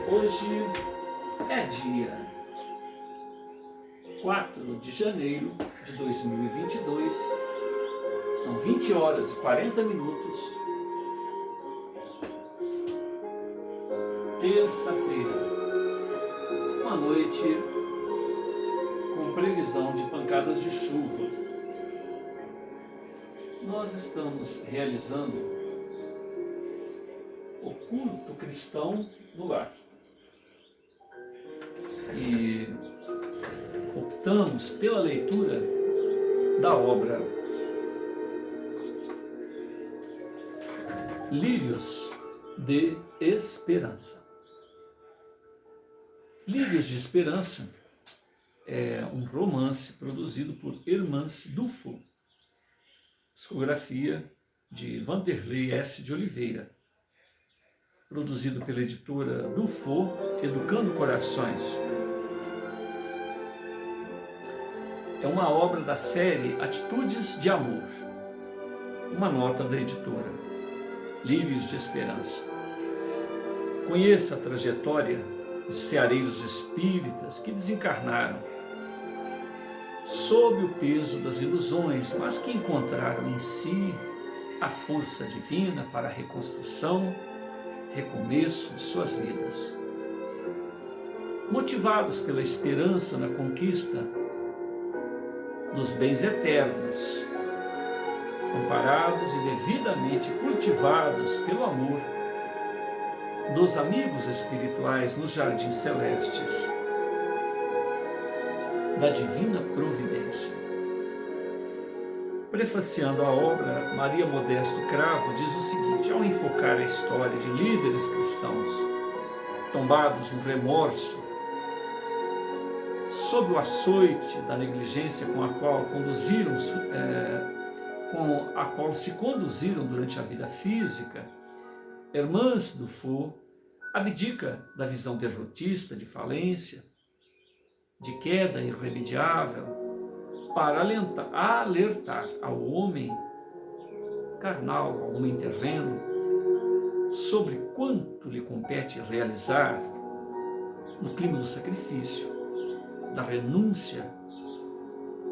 Hoje é dia 4 de janeiro de 2022, são 20 horas e 40 minutos, terça-feira, uma noite com previsão de pancadas de chuva. Nós estamos realizando o culto cristão no lar. E optamos pela leitura da obra Lírios de Esperança. Lírios de Esperança é um romance produzido por Hermance Dufour, psicografia de Vanderlei S. de Oliveira, produzido pela editora Dufour, Educando Corações. É uma obra da série Atitudes de Amor. Uma nota da editora Lírios de Esperança. Conheça a trajetória de ceareiros espíritas que desencarnaram sob o peso das ilusões, mas que encontraram em si a força divina para a reconstrução, recomeço de suas vidas. Motivados pela esperança na conquista dos bens eternos, amparados e devidamente cultivados pelo amor dos amigos espirituais nos jardins celestes da divina providência. Prefaciando a obra, Maria Modesto Cravo diz o seguinte: ao enfocar a história de líderes cristãos tombados no remorso, sob o açoite da negligência com a qual se conduziram durante a vida física, Hermance Dufour abdica da visão derrotista de falência, de queda irremediável, para alertar ao homem carnal, ao homem terreno, sobre quanto lhe compete realizar no clima do sacrifício, da renúncia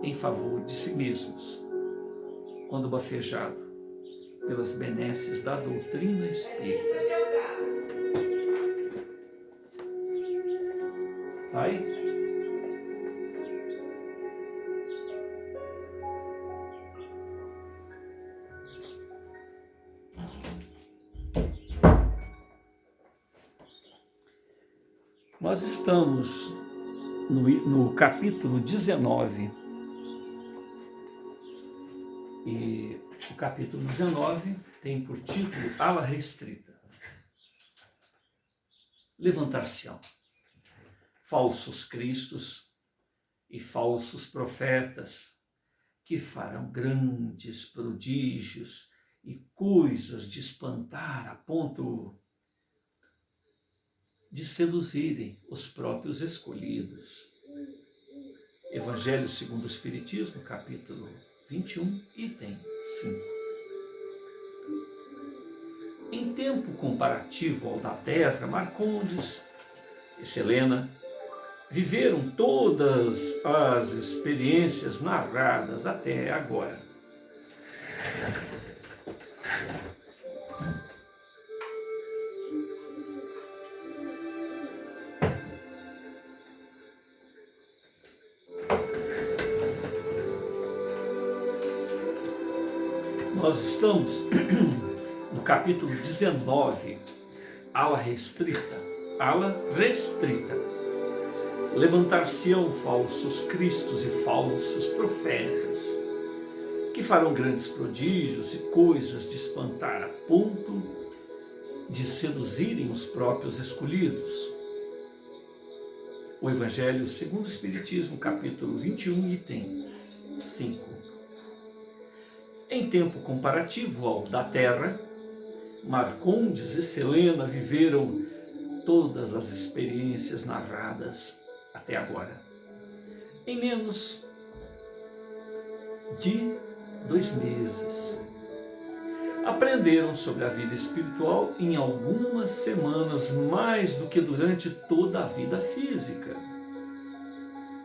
em favor de si mesmos, quando bafejado pelas benesses da doutrina espírita. Tá aí? Nós estamos no capítulo 19, e o capítulo 19 tem por título Ala Restrita. Levantar-se-ão falsos cristos e falsos profetas, que farão grandes prodígios e coisas de espantar a ponto de seduzirem os próprios escolhidos. Evangelho segundo o Espiritismo, capítulo 21, item 5. Em tempo comparativo ao da Terra, Marcondes e Selena viveram todas as experiências narradas até agora. Nós estamos no capítulo 19, ala restrita. Levantar-se-ão falsos cristos e falsos profetas, que farão grandes prodígios e coisas de espantar a ponto de seduzirem os próprios escolhidos. O Evangelho segundo o Espiritismo, capítulo 21, item 5. Em tempo comparativo ao da Terra, Marcondes e Selena viveram todas as experiências narradas até agora, em menos de 2 meses. aprenderam sobre a vida espiritual em algumas semanas, mais do que durante toda a vida física,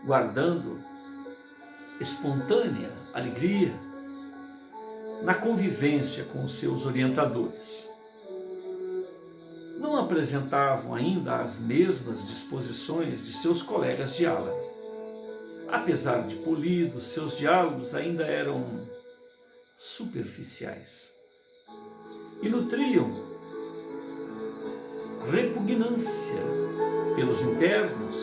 guardando espontânea alegria na convivência com os seus orientadores. Não apresentavam ainda as mesmas disposições de seus colegas de ala. Apesar de polidos, seus diálogos ainda eram superficiais e nutriam repugnância pelos internos,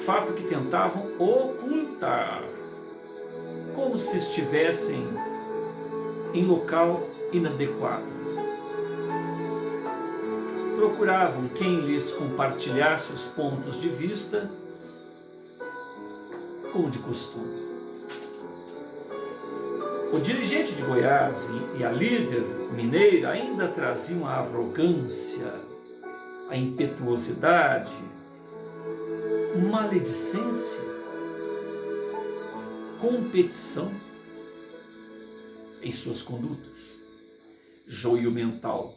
fato que tentavam ocultar, como se estivessem em local inadequado. Procuravam quem lhes compartilhasse os pontos de vista, como de costume. O dirigente de Goiás e a líder mineira ainda traziam a arrogância, a impetuosidade, maledicência, competição em suas condutas, joio mental,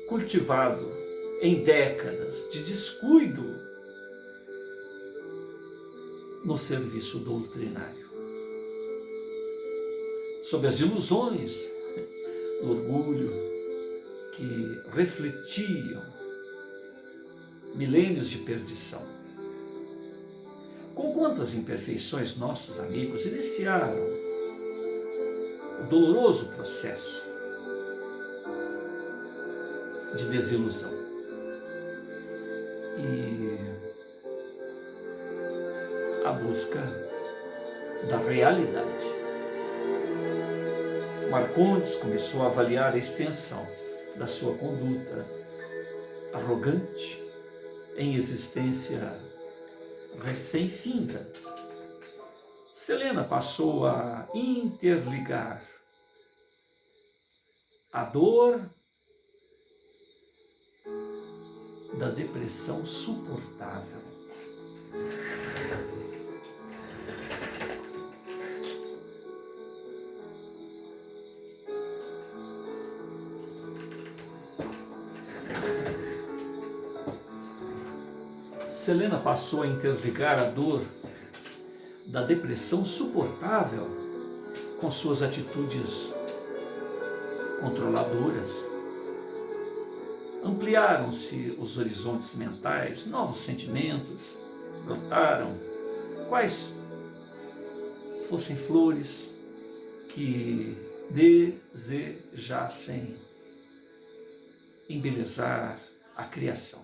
cultivado em décadas de descuido no serviço doutrinário, sob as ilusões do orgulho que refletiam milênios de perdição. Com quantas imperfeições nossos amigos iniciaram o doloroso processo de desilusão. E a busca da realidade. Marcondes começou a avaliar a extensão da sua conduta arrogante em existência recém-finda. Selena passou a interligar a dor da depressão suportável. Selena passou a interligar a dor da depressão suportável com suas atitudes controladoras. Ampliaram-se os horizontes mentais, novos sentimentos brotaram, quais fossem flores que desejassem embelezar a criação.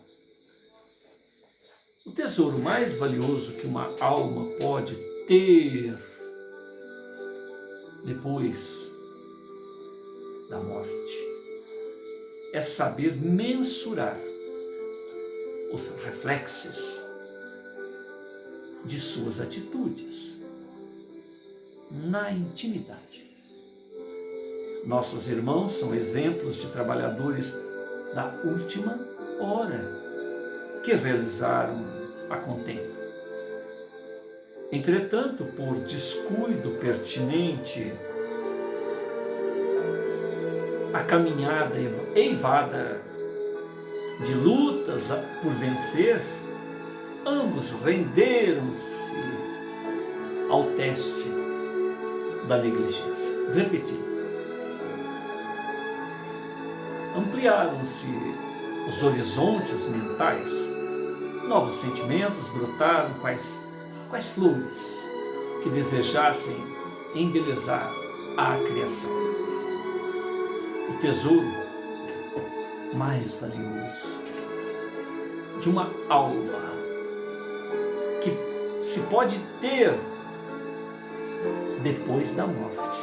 O tesouro mais valioso que uma alma pode ter depois da morte é saber mensurar os reflexos de suas atitudes na intimidade. Nossos irmãos são exemplos de trabalhadores da última hora que realizaram a contento. Entretanto, por descuido pertinente, a caminhada eivada de lutas por vencer, ambos renderam-se ao teste da negligência. Repetido. Ampliaram-se os horizontes mentais, novos sentimentos brotaram, quais flores que desejassem embelezar a criação. O tesouro mais valioso de uma alma que se pode ter depois da morte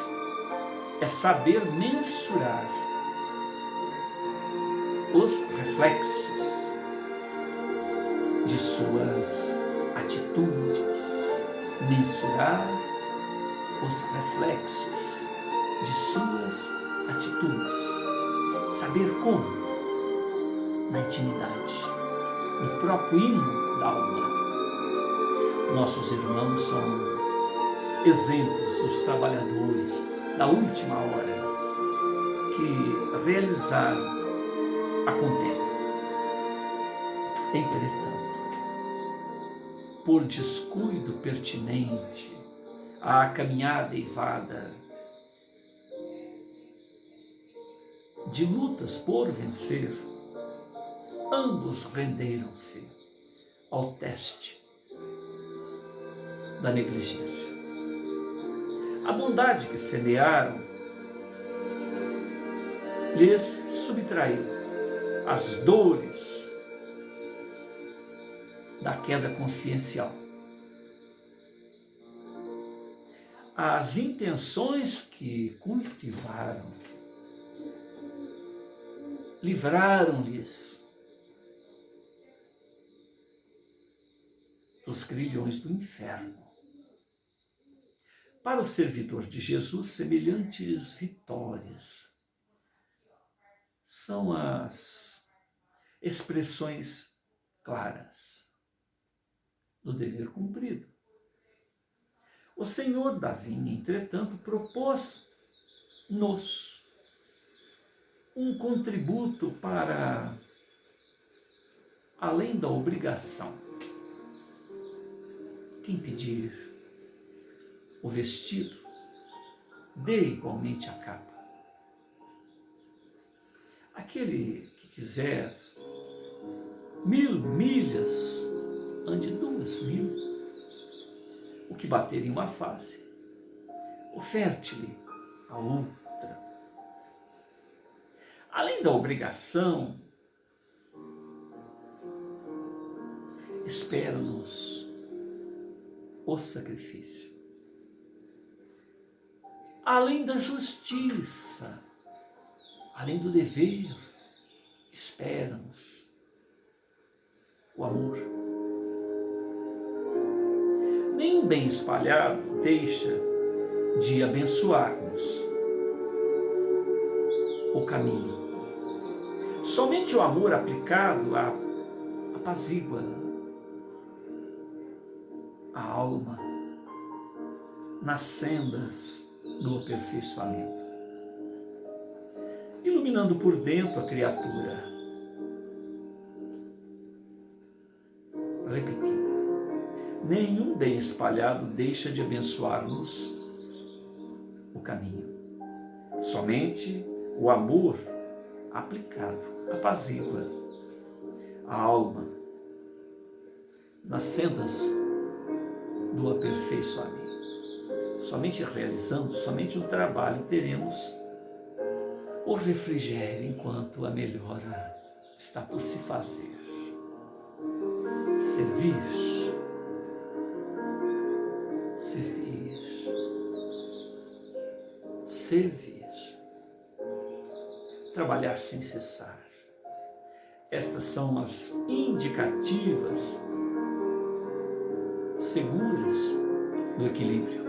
é saber mensurar os reflexos de suas atitudes, mensurar os reflexos de suas atitudes, saber como, na intimidade, no próprio hino da alma. Nossos irmãos são exemplos dos trabalhadores da última hora que realizar a contenda. Entretanto, por descuido pertinente à caminhada eivada de lutas por vencer, ambos renderam-se ao teste da negligência. A bondade que semearam lhes subtraiu as dores da queda consciencial. As intenções que cultivaram livraram-lhes dos grilhões do inferno. Para o servidor de Jesus, semelhantes vitórias são as expressões claras do dever cumprido. O Senhor da vinha, entretanto, propôs-nos um contributo para além da obrigação. Quem pedir o vestido, dê igualmente a capa. Aquele que quiser 1000 milhas, ande 2000. O que bater em uma face, oferte-lhe a outra. Além da obrigação, espera-nos o sacrifício. Além da justiça, além do dever, espera-nos o amor. Nenhum bem espalhado deixa de abençoar-nos o caminho. Somente o amor aplicado apazigua a alma nas sendas do aperfeiçoamento, iluminando por dentro a criatura. Repetindo, nenhum bem espalhado deixa de abençoar-nos o caminho. Somente o amor aplicado apazigua a alma nas sendas do aperfeiçoamento. Somente realizando, somente o trabalho teremos o refrigério enquanto a melhora está por se fazer. Servir, trabalhar sem cessar. Estas são as indicativas seguras do equilíbrio,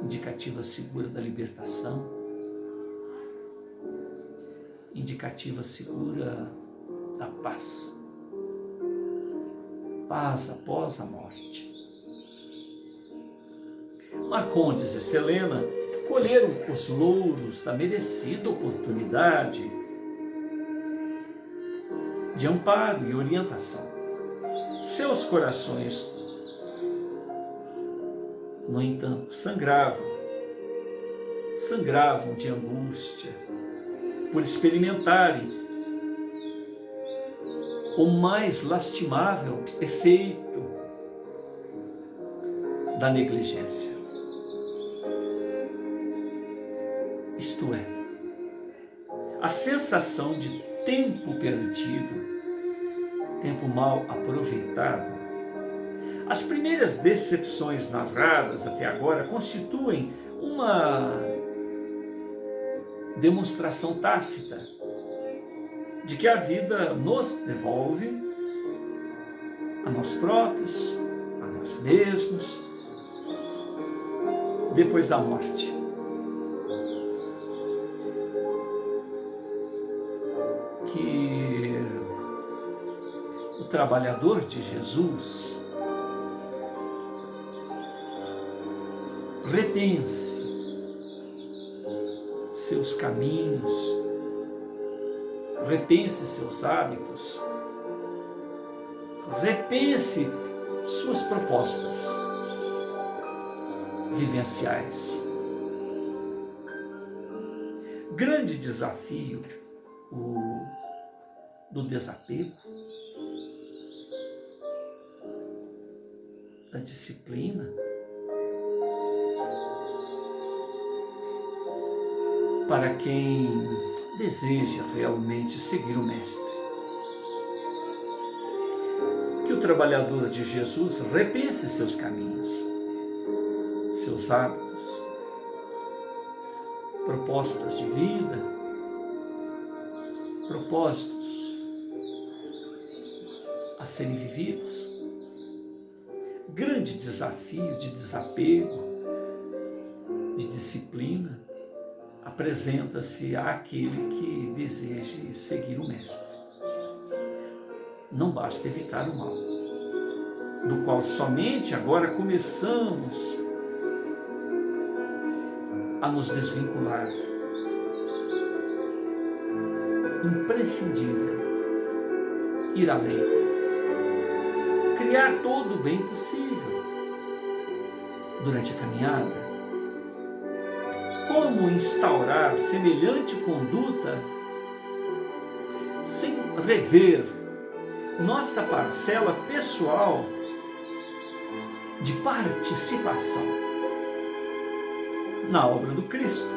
indicativa segura da libertação, indicativa segura da paz, paz após a morte. Marcondes e Selena colheram os louros da merecida oportunidade de amparo e orientação. Seus corações, no entanto, sangravam de angústia por experimentarem o mais lastimável efeito da negligência. Isto é, a sensação de tempo perdido, tempo mal aproveitado. As primeiras decepções narradas até agora constituem uma demonstração tácita de que a vida nos devolve a nós próprios, a nós mesmos, depois da morte. Que o trabalhador de Jesus repense seus caminhos, repense seus hábitos, repense suas propostas vivenciais. Grande desafio do desapego, da disciplina, para quem deseja realmente seguir o Mestre. Que o trabalhador de Jesus repense seus caminhos, seus hábitos, propostas de vida, propósitos a serem vividos. Grande desafio de desapego, de disciplina, apresenta-se àquele que deseje seguir o Mestre. Não basta evitar o mal, do qual somente agora começamos a nos desvincular. Imprescindível ir além, criar todo o bem possível durante a caminhada. Como instaurar semelhante conduta sem rever nossa parcela pessoal de participação na obra do Cristo?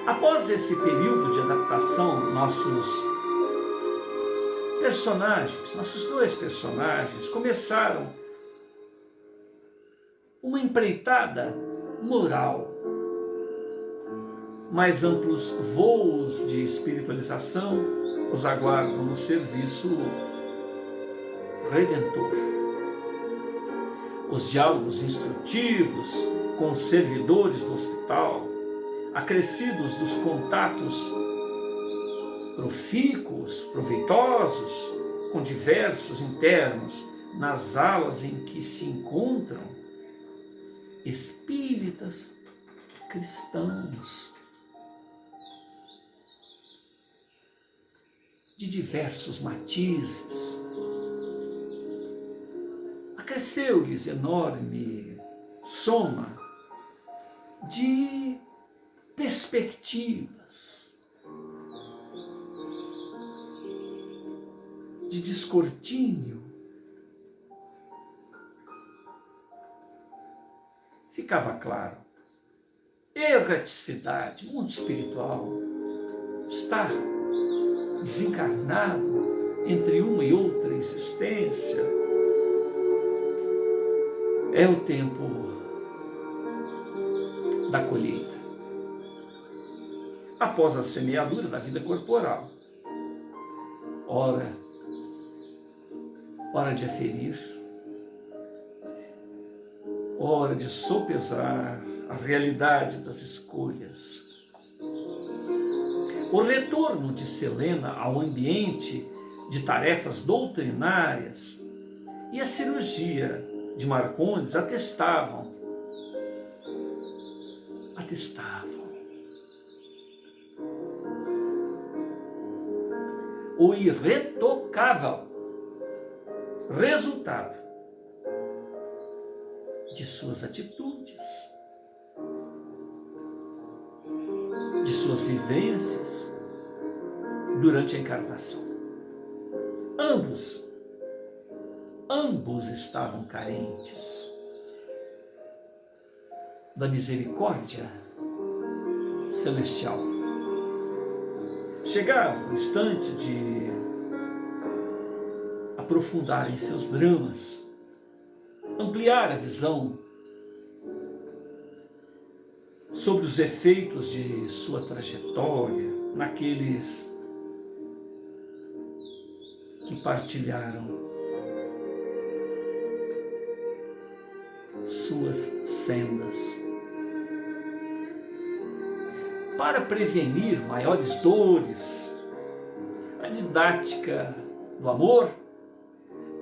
Após esse período de adaptação, nossos dois personagens, começaram uma empreitada moral, mais amplos voos de espiritualização os aguardam no serviço redentor. Os diálogos instrutivos com os servidores do hospital, acrescidos dos contatos profícuos, proveitosos, com diversos internos nas alas em que se encontram espíritas cristãos de diversos matizes, acresceu-lhes enorme soma de perspectivas, de descortínio. Ficava claro: erraticidade, mundo espiritual, estar desencarnado entre uma e outra existência. É o tempo da colheita. Após a semeadura da vida corporal, hora de aferir, hora de sopesar a realidade das escolhas. O retorno de Selena ao ambiente de tarefas doutrinárias e a cirurgia de Marcondes atestavam o irretocável resultado de suas atitudes, de suas vivências durante a encarnação. Ambos estavam carentes da misericórdia celestial. Chegava o instante de aprofundarem seus dramas, ampliar a visão sobre os efeitos de sua trajetória naqueles que partilharam suas sendas. Para prevenir maiores dores, a didática do amor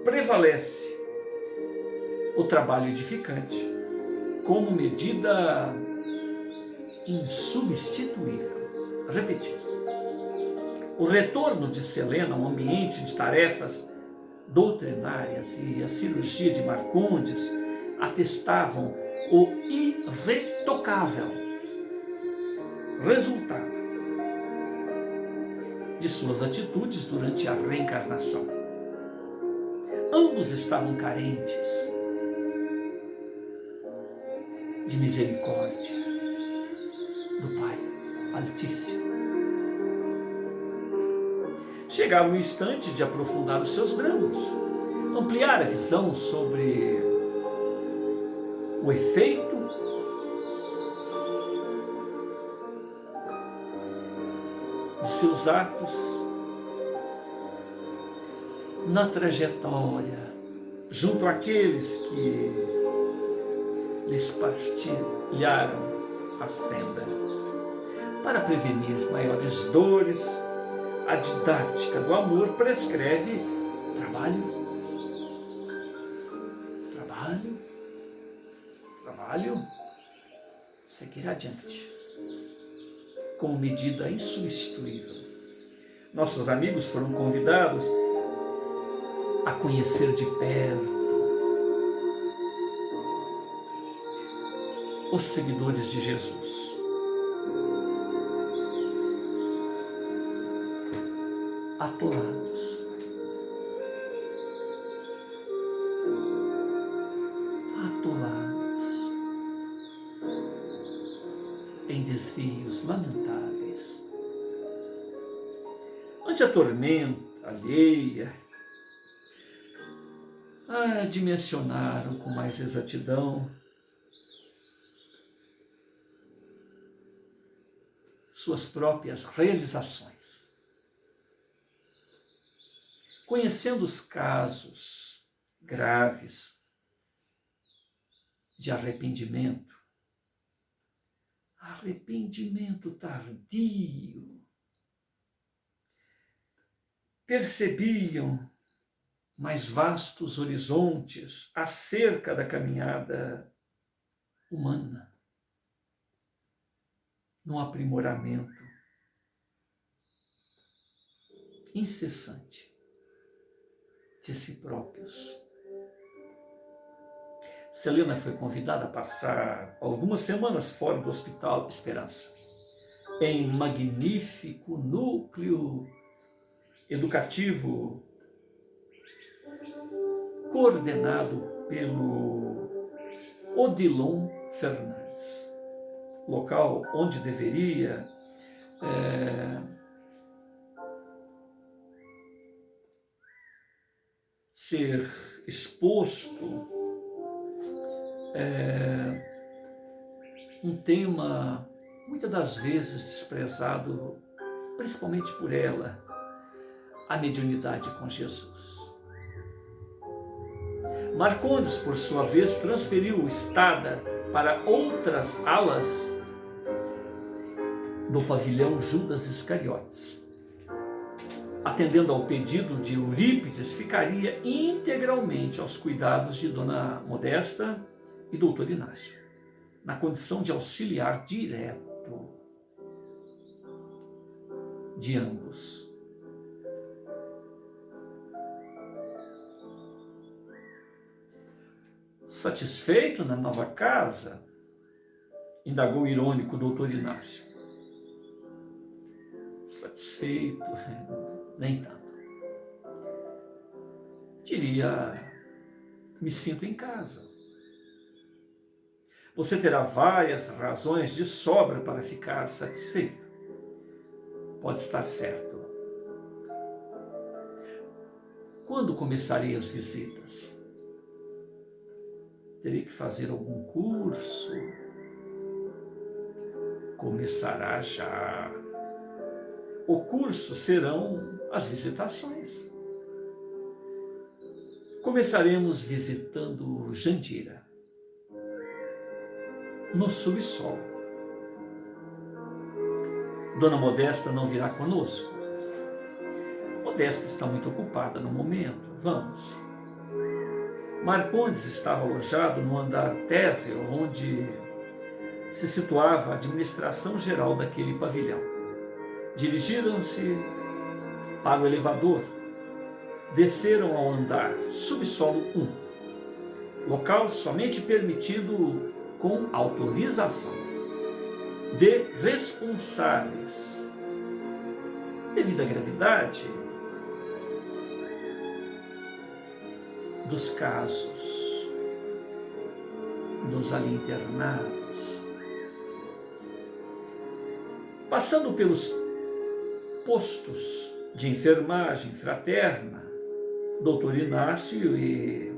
prevalece o trabalho edificante como medida insubstituível. Repetir. O retorno de Selena a um ambiente de tarefas doutrinárias e a cirurgia de Marcondes atestavam o irretocável resultado de suas atitudes durante a reencarnação. Ambos estavam carentes de misericórdia do Pai Altíssimo. Chegava o instante de aprofundar os seus dramas, ampliar a visão sobre o efeito de seus atos na trajetória, junto àqueles que lhes partilharam a senda. Para prevenir maiores dores, a didática do amor prescreve trabalho, seguir adiante, como medida insubstituível. Nossos amigos foram convidados a conhecer de perto os seguidores de Jesus. Atolados, em desvios lamentáveis. Ante a tormenta alheia, dimensionaram com mais exatidão suas próprias realizações. Conhecendo os casos graves de arrependimento tardio, percebiam mais vastos horizontes acerca da caminhada humana, num aprimoramento incessante de si próprios. Selena foi convidada a passar algumas semanas fora do Hospital Esperança, em magnífico núcleo educativo coordenado pelo Odilon Fernandes, local onde deveria ser exposto um tema muitas das vezes desprezado, principalmente por ela, a mediunidade com Jesus. Marcondes, por sua vez, transferiu o estada para outras alas do pavilhão Judas Iscariotes. Atendendo ao pedido de Eurípides, ficaria integralmente aos cuidados de Dona Modesta e Doutor Inácio, na condição de auxiliar direto de ambos. Satisfeito na nova casa, indagou irônico o Doutor Inácio. Satisfeito, nem tanto. Diria, me sinto em casa. Você terá várias razões de sobra para ficar satisfeito. Pode estar certo. Quando começarei as visitas? Terei que fazer algum curso? Começará já. O curso serão as visitações. Começaremos visitando Jandira, no subsolo. Dona Modesta não virá conosco. Modesta está muito ocupada no momento. Vamos. Marcondes estava alojado no andar térreo, onde se situava a administração geral daquele pavilhão. Dirigiram-se para o elevador, desceram ao andar subsolo 1, local somente permitido com autorização de responsáveis. Devido à gravidade dos casos dos ali internados, passando pelos postos de enfermagem fraterna, Dr. Inácio e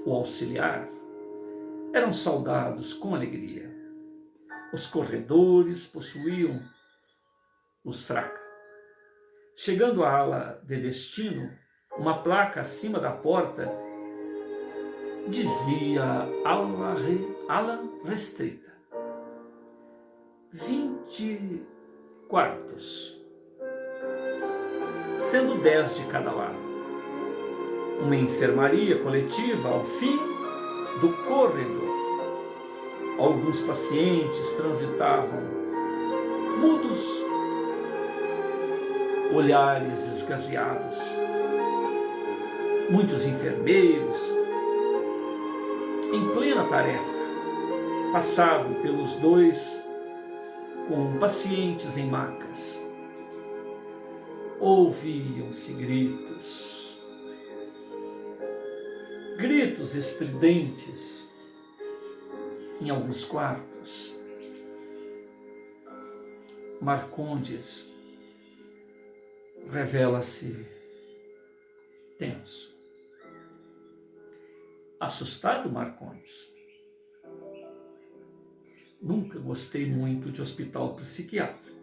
o auxiliar eram saudados com alegria. Os corredores possuíam luz fraca. Chegando à ala de destino, uma placa acima da porta dizia ala restrita, 20 quartos, sendo 10 de cada lado. Uma enfermaria coletiva ao fim do corredor. Alguns pacientes transitavam mudos, olhares esgazeados. Muitos enfermeiros, em plena tarefa, passavam pelos dois com pacientes em macas. Ouviam-se gritos estridentes em alguns quartos. Marcondes revela-se tenso. Assustado, Marcondes. Nunca gostei muito de hospital psiquiátrico.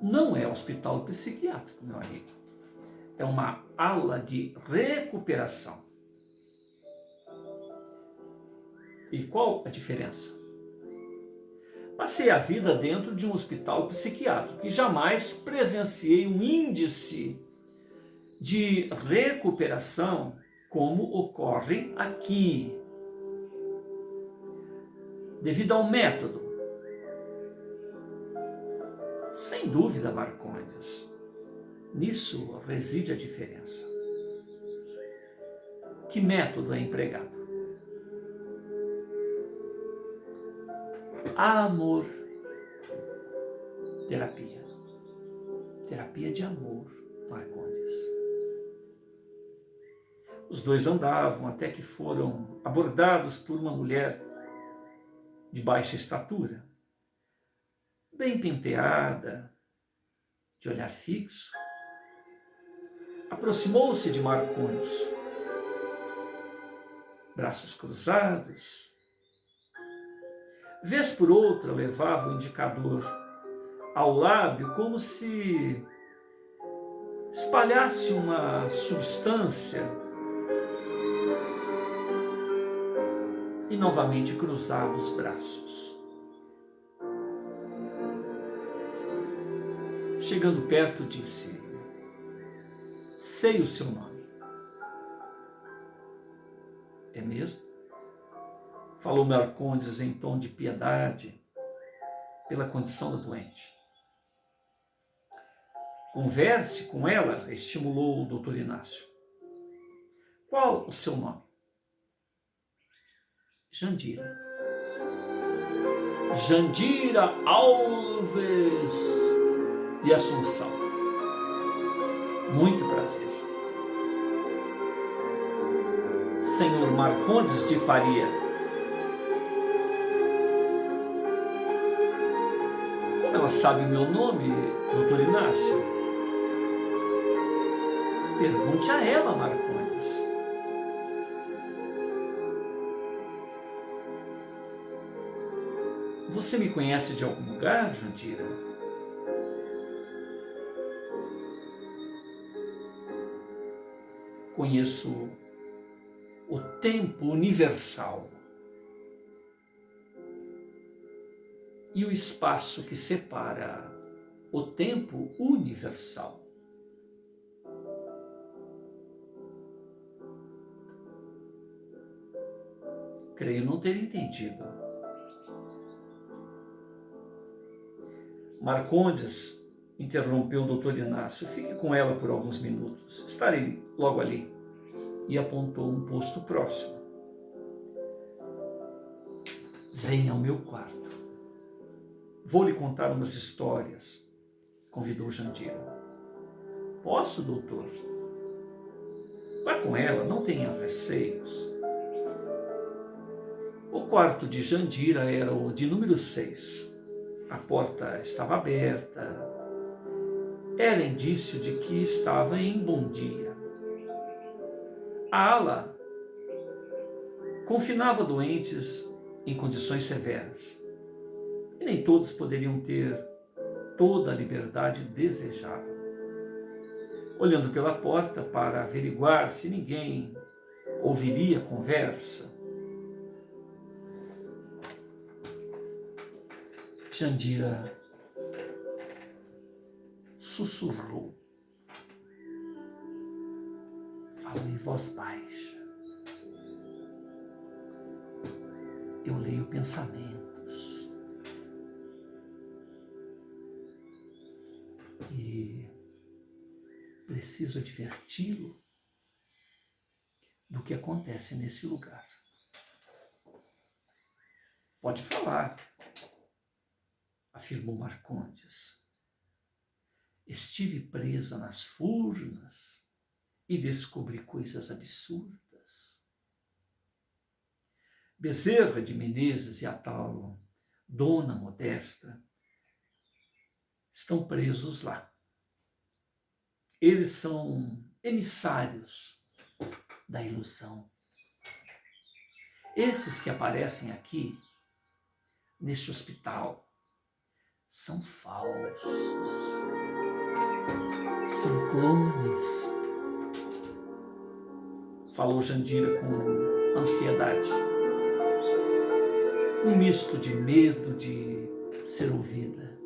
Não é hospital psiquiátrico, meu amigo. É uma ala de recuperação. E qual a diferença? Passei a vida dentro de um hospital psiquiátrico e jamais presenciei um índice de recuperação como ocorre aqui. Devido ao método. Sem dúvida, Marcondes, nisso reside a diferença. Que método é empregado? Amor. Terapia. Terapia de amor, Marcondes. Os dois andavam até que foram abordados por uma mulher de baixa estatura, bem penteada, de olhar fixo. Aproximou-se de Marcondes, braços cruzados. Vez por outra levava o indicador ao lábio como se espalhasse uma substância e novamente cruzava os braços. Chegando perto, disse: sei o seu nome. É mesmo? Falou Marcondes em tom de piedade pela condição do doente. Converse com ela, estimulou o doutor Inácio. Qual o seu nome? Jandira. Jandira Alves de Assunção. Muito prazer. Senhor Marcondes de Faria. Como ela sabe o meu nome, doutor Inácio? Pergunte a ela, Marcondes. Você me conhece de algum lugar, Jandira? Conheço o tempo universal e o espaço que separa o tempo universal. Creio não ter entendido. Marcondes interrompeu o doutor Inácio. Fique com ela por alguns minutos. Estarei logo ali. E apontou um posto próximo. Venha ao meu quarto. Vou lhe contar umas histórias, convidou Jandira. Posso, doutor? Vá com ela, não tenha receios. O quarto de Jandira era o de número 6. A porta estava aberta. Era indício de que estava em bom dia. A ala confinava doentes em condições severas. E nem todos poderiam ter toda a liberdade desejável. Olhando pela porta para averiguar se ninguém ouviria a conversa, Jandira sussurrou. Falou em voz baixa. Eu leio pensamentos. E preciso adverti-lo do que acontece nesse lugar. Pode falar, afirmou Marcondes. Estive presa nas furnas e descobri coisas absurdas. Bezerra de Menezes e a tal Dona Modesta estão presos lá. Eles são emissários da ilusão. Esses que aparecem aqui, neste hospital, são falsos. São clones. Falou Jandira com ansiedade. Um misto de medo de ser ouvida.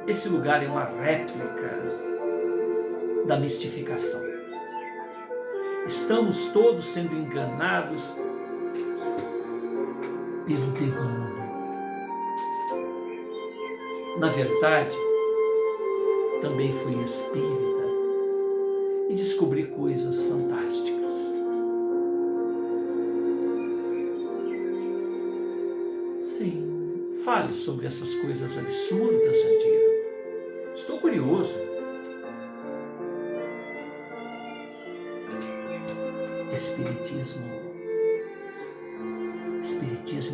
Esse lugar é uma réplica da mistificação. Estamos todos sendo enganados pelo demônio. Na verdade, também fui espírita e descobri coisas fantásticas. Sim, fale sobre essas coisas absurdas, Jandira. Estou curioso. Espiritismo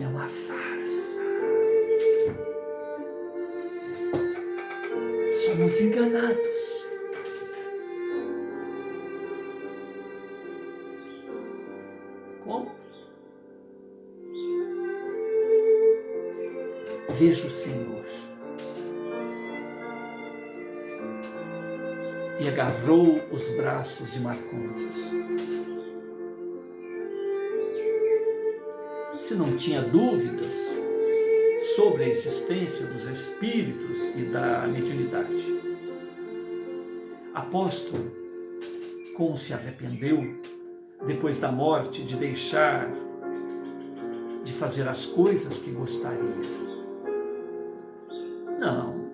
é uma farsa. Somos enganados. Como? Vejo o Senhor. E agarrou os braços de Marcondes. Se não tinha dúvidas sobre a existência dos espíritos e da mediunidade. Apóstolo, como se arrependeu depois da morte de deixar de fazer as coisas que gostaria. Não,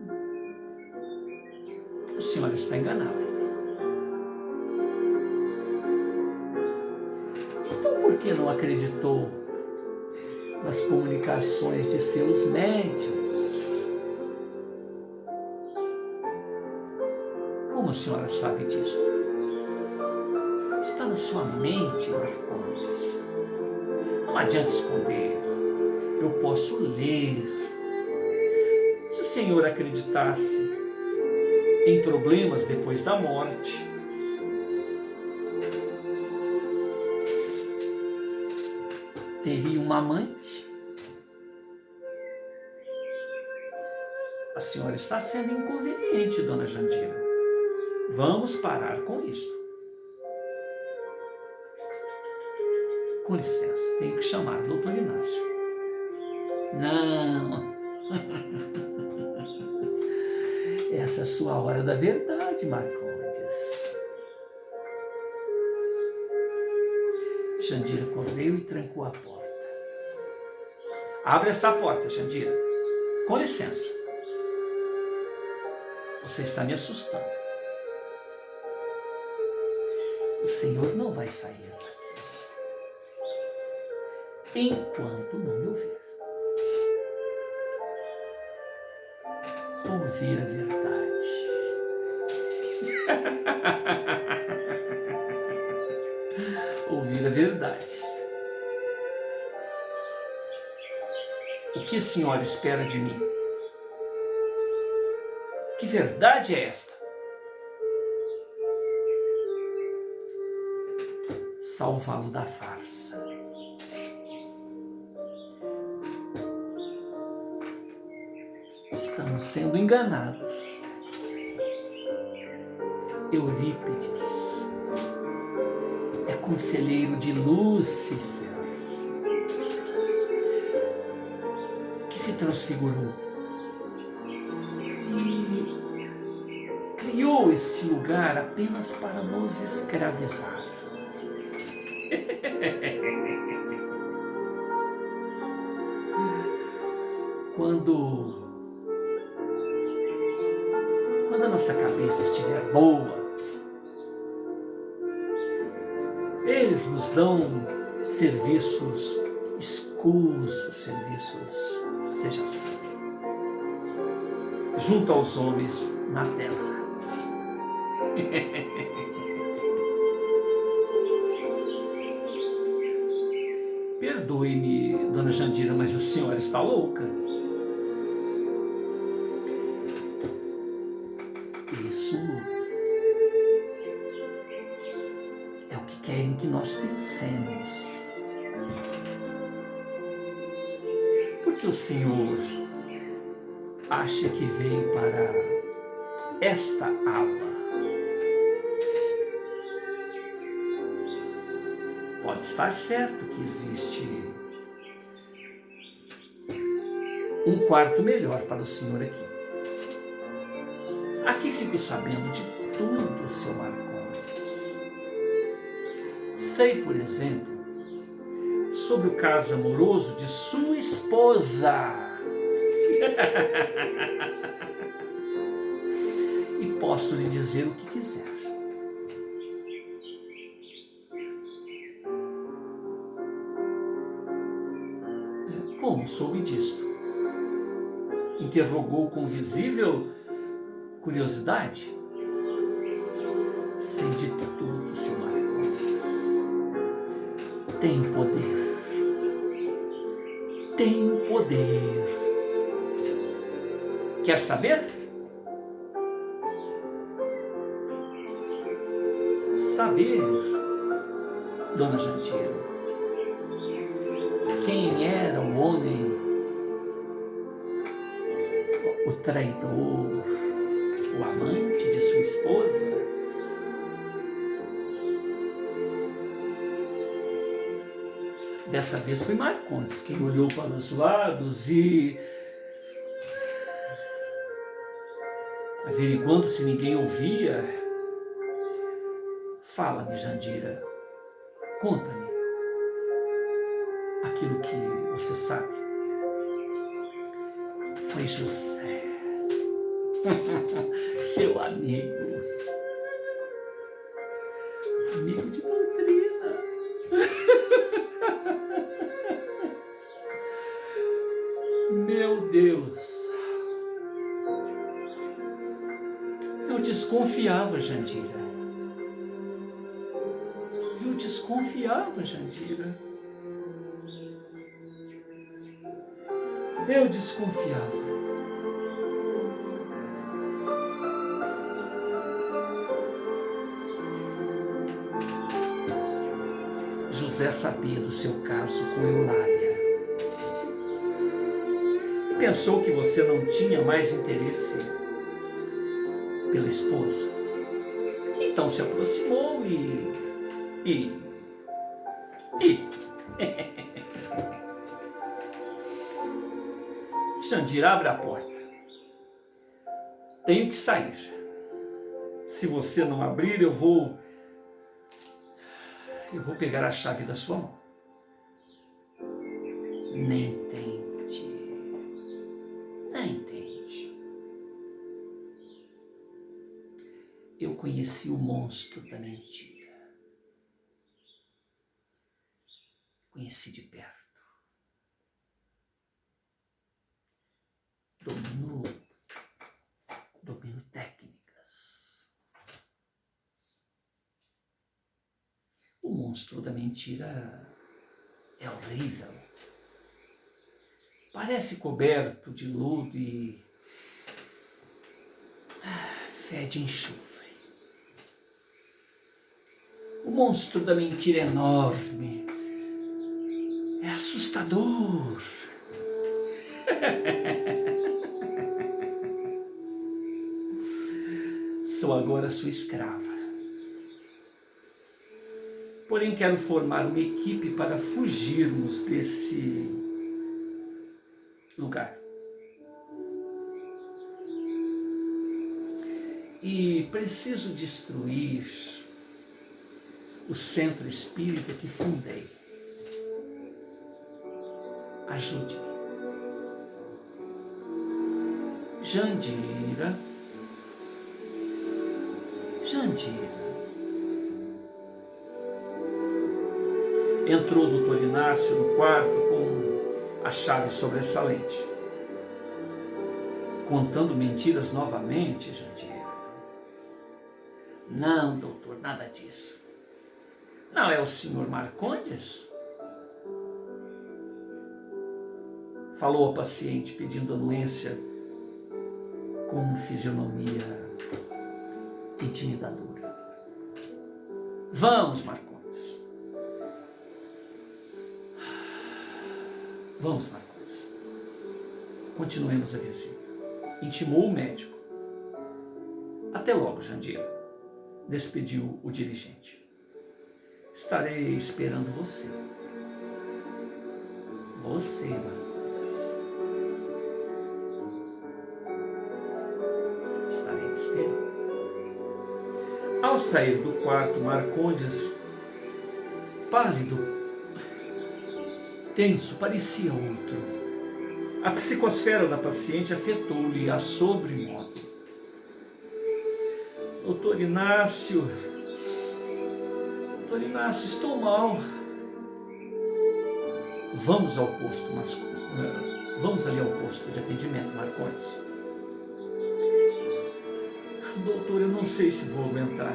a senhora está enganada. Então por que não acreditou nas comunicações de seus médiuns? Como a senhora sabe disso? Está na sua mente, Marcondes. Não adianta esconder. Eu posso ler. Se o senhor acreditasse em problemas depois da morte, teria uma amante? A senhora está sendo inconveniente, dona Jandira. Vamos parar com isso. Com licença, tenho que chamar o doutor Inácio. Não. Essa é a sua hora da verdade, Marcondes. Jandira correu e trancou a porta. Abre essa porta, Jandira. Com licença. Você está me assustando. O Senhor não vai sair daqui enquanto não me ouvir. Ouvir a verdade. Ouvir a verdade. O que a senhora espera de mim? Que verdade é esta? Salvá-lo da farsa. Estamos sendo enganados. Eurípides é conselheiro de Lúcifer, que se transfigurou e criou esse lugar apenas para nos escravizar. Quando a nossa cabeça estiver boa, eles nos dão serviços escusos, serviços, seja junto aos homens na terra. Perdoe-me, dona Jandira, mas a senhora está louca. Isso é o que querem que nós pensemos. Porque o Senhor acha que veio para esta ala. Pode estar certo que existe um quarto melhor para o Senhor aqui. Aqui fico sabendo de tudo, seu Marcondes. Sei, por exemplo, sobre o caso amoroso de sua esposa. E posso lhe dizer o que quiser. Como soube disto? Interrogou com visível curiosidade? Sei de tudo, seu Marcondes. Tenho poder. Tenho poder. Quer saber? Saber, dona Jandira, quem era o homem, o traidor, o amante de sua esposa? Dessa vez foi Marcondes quem olhou para os lados e, averiguando se ninguém ouvia, fala-me, Jandira, conta-me aquilo que você sabe. Foi José, seu amigo de doutrina. Meu Deus, eu desconfiava, Jandira. Eu desconfiava, Jandira. Eu desconfiava. José sabia do seu caso com Eulália e pensou que você não tinha mais interesse pela esposa. Então se aproximou e Jandira, abre a porta. Tenho que sair. Se você não abrir, eu vou pegar a chave da sua mão. Nem tente. Nem tente. eu conheci o monstro da mentira. Conheci de perto. Domino técnicas. O monstro da mentira é horrível. Parece coberto de lodo e fede enxofre. O monstro da mentira é enorme. É assustador. Sou agora sua escrava. Porém, quero formar uma equipe para fugirmos desse lugar. E preciso destruir o centro espírita que fundei. Ajude-me. Jandira. Entrou o doutor Inácio no quarto com a chave sobressalente. Contando mentiras novamente, Jandira. Não, doutor, nada disso. Não é o senhor Marcondes? Falou a paciente pedindo anuência com fisionomia intimidadora. Vamos, Marcondes. Vamos, Marcondes. Continuemos a visita. Intimou o médico. Até logo, Jandira. Despediu o dirigente. Estarei esperando você. Você, Marcondes. Estarei te esperando. Ao sair do quarto, Marcondes, pálido, tenso, parecia outro. A psicosfera da paciente afetou-lhe a sobremodo. Doutor Inácio, estou mal. Vamos ao posto, vamos ali ao posto de atendimento, Marcondes. Doutor, eu não sei se vou aguentar.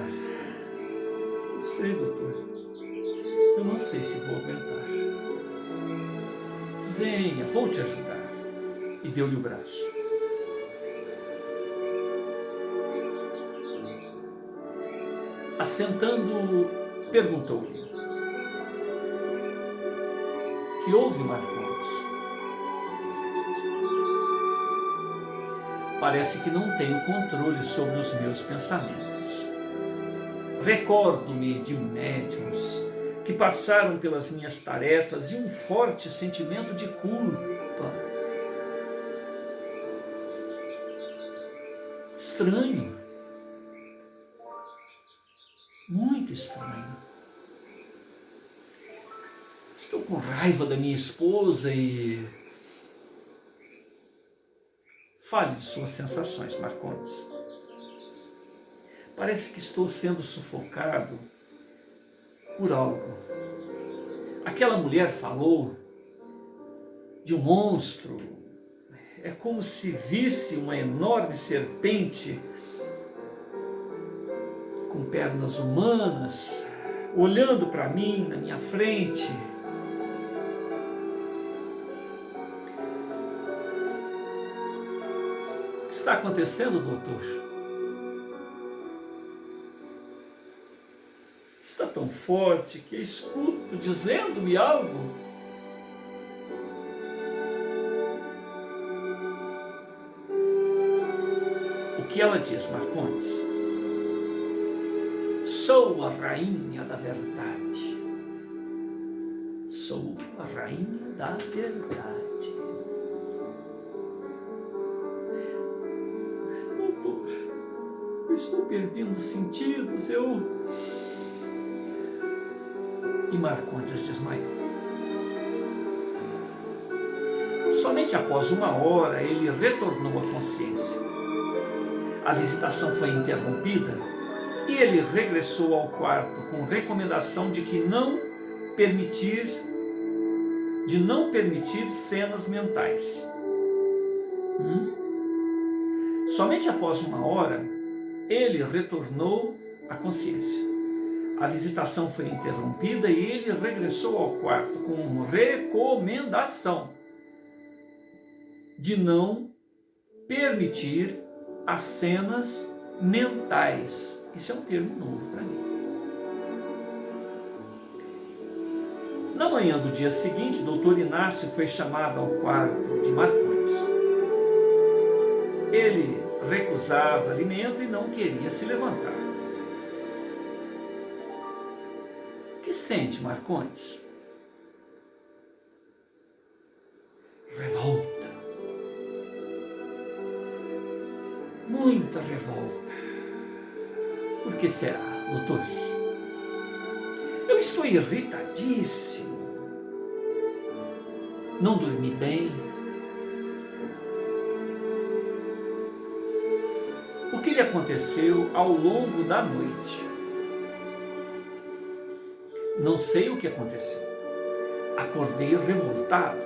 Não sei, doutor. Eu não sei se vou aguentar. Venha, vou te ajudar. E deu-lhe o braço. Assentando, perguntou-lhe: que houve, Marcondes? Parece que não tenho controle sobre os meus pensamentos. Recordo-me de médiuns que passaram pelas minhas tarefas e um forte sentimento de culpa. Estranho. Muito estranho. Estou com raiva da minha esposa e... Fale de suas sensações, Marcondes. Parece que estou sendo sufocado por algo. Aquela mulher falou de um monstro. É como se visse uma enorme serpente com pernas humanas, olhando para mim, na minha frente. O que está acontecendo, doutor? Está tão forte que escuto dizendo-me algo. O que ela diz, Marcondes? Sou a rainha da verdade. Sou a rainha da verdade. Doutor, eu estou perdendo sentidos, E Marcondes desmaiou. Somente após 1 hora ele retornou à consciência. A visitação foi interrompida E ele regressou ao quarto com recomendação de não permitir cenas mentais. Somente após uma hora, ele retornou à consciência. A visitação foi interrompida e ele regressou ao quarto com recomendação de não permitir as cenas mentais. Isso é um termo novo para mim. Na manhã do dia seguinte, Dr. Inácio foi chamado ao quarto de Marcondes. Ele recusava alimento e não queria se levantar. O que sente, Marcondes? Revolta. Muita revolta. Por que será, doutor? Eu estou irritadíssimo. Não dormi bem. O que lhe aconteceu ao longo da noite? Não sei o que aconteceu. Acordei revoltado.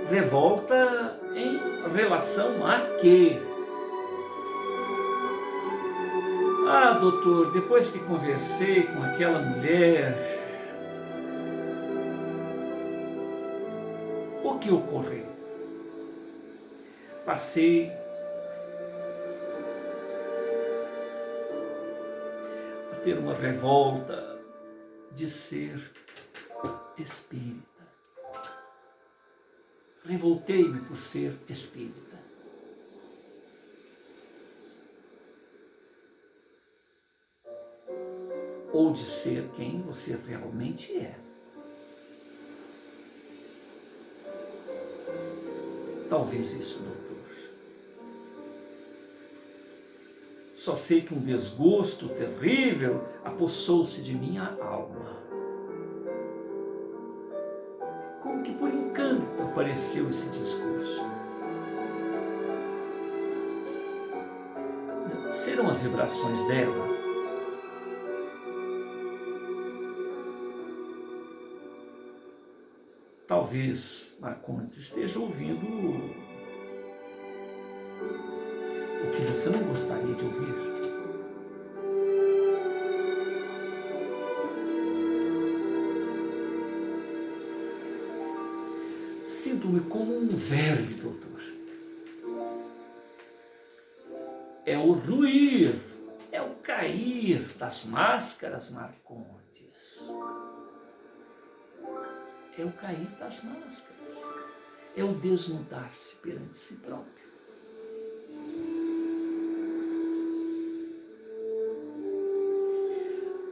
Revolta em relação a quê? Ah, doutor, depois que conversei com aquela mulher, o que ocorreu? Passei a ter uma revolta de ser espírita. Revoltei-me por ser espírita. Ou de ser quem você realmente é. Talvez isso, doutor. Só sei que um desgosto terrível apossou-se de minha alma. Como que por encanto apareceu esse discurso? Serão as vibrações dela? Talvez Marcondes esteja ouvindo o que você não gostaria de ouvir. Sinto-me como um verme, doutor. É o ruir, é o cair das máscaras, Marcondes. É o cair das máscaras, é o desnudar-se perante si próprio.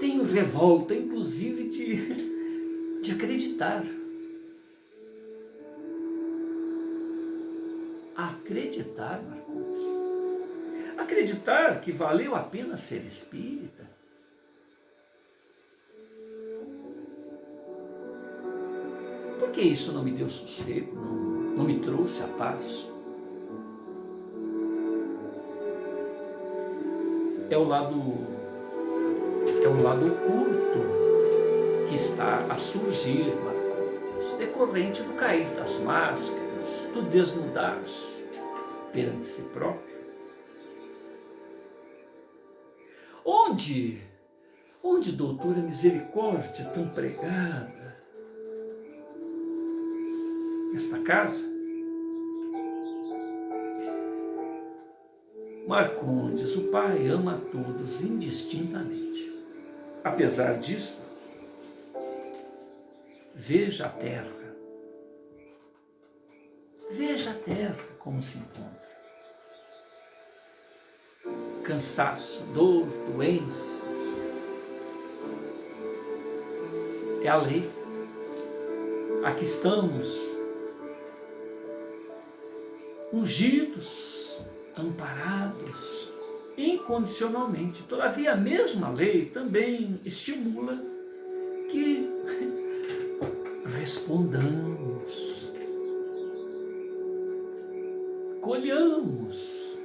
Tenho revolta, inclusive, de acreditar. Acreditar, Marcondes. Acreditar que valeu a pena ser espírita. Por que isso não me deu sossego, não me trouxe a paz? É o lado oculto que está a surgir, Marcondes, decorrente do cair das máscaras, do desnudar-se perante si próprio. Onde, doutora, misericórdia tão pregada? Nesta casa? Marcondes, o Pai ama a todos indistintamente. Apesar disso, veja a terra. Veja a terra como se encontra. Cansaço, dor, doenças. É a lei. Aqui estamos ungidos, amparados, incondicionalmente. Todavia, a mesma lei também estimula que respondamos, colhamos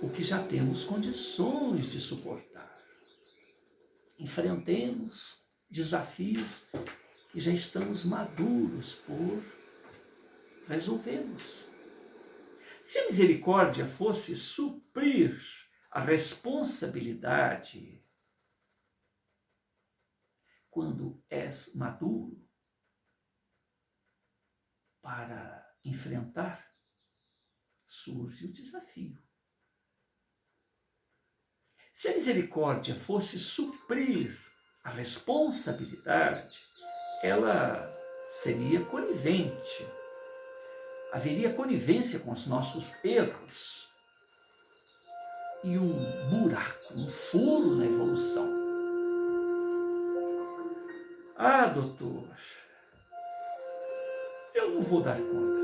o que já temos condições de suportar. Enfrentemos desafios que já estamos maduros por resolvermos. Se a misericórdia fosse suprir a responsabilidade quando és maduro para enfrentar, surge o desafio. Se a misericórdia fosse suprir a responsabilidade, ela seria conivente. Haveria conivência com os nossos erros e um buraco, um furo na evolução. Ah, doutor, eu não vou dar conta.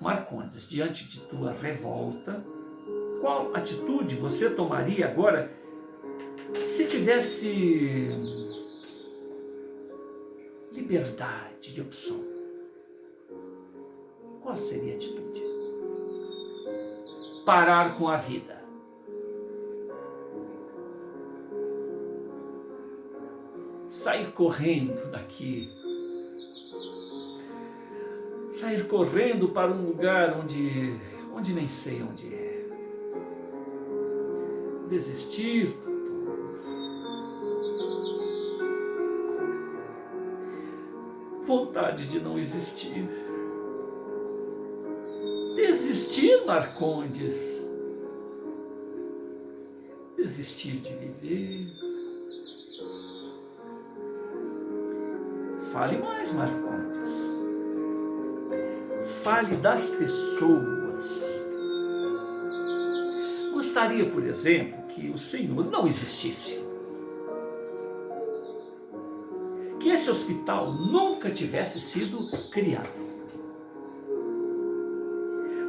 Marcondes, diante de tua revolta, qual atitude você tomaria agora se tivesse liberdade de opção? Qual seria a atitude? Parar com a vida. Sair correndo daqui. Sair correndo para um lugar onde nem sei onde é. Desistir. Vontade de não existir. Desistir, Marcondes. Desistir de viver. Fale mais, Marcondes. Fale das pessoas. Gostaria, por exemplo, que o Senhor não existisse. Que esse hospital nunca tivesse sido criado.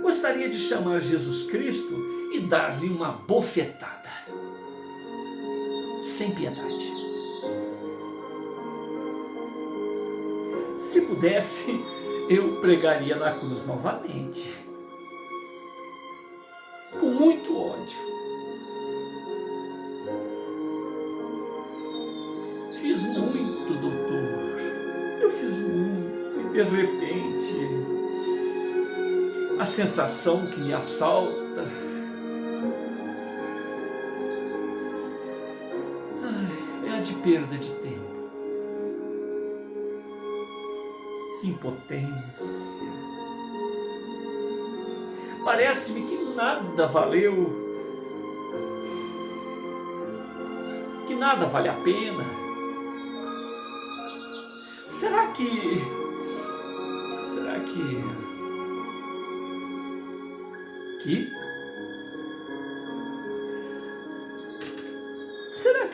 Gostaria de chamar Jesus Cristo e dar-lhe uma bofetada. Sem piedade. Se pudesse, eu pregaria na cruz novamente. Com muito ódio. Fiz muito, doutor. Eu fiz muito. E de repente, a sensação que me assalta é a de perda de tempo. Impotência. Parece-me que nada valeu, que nada vale a pena. Será que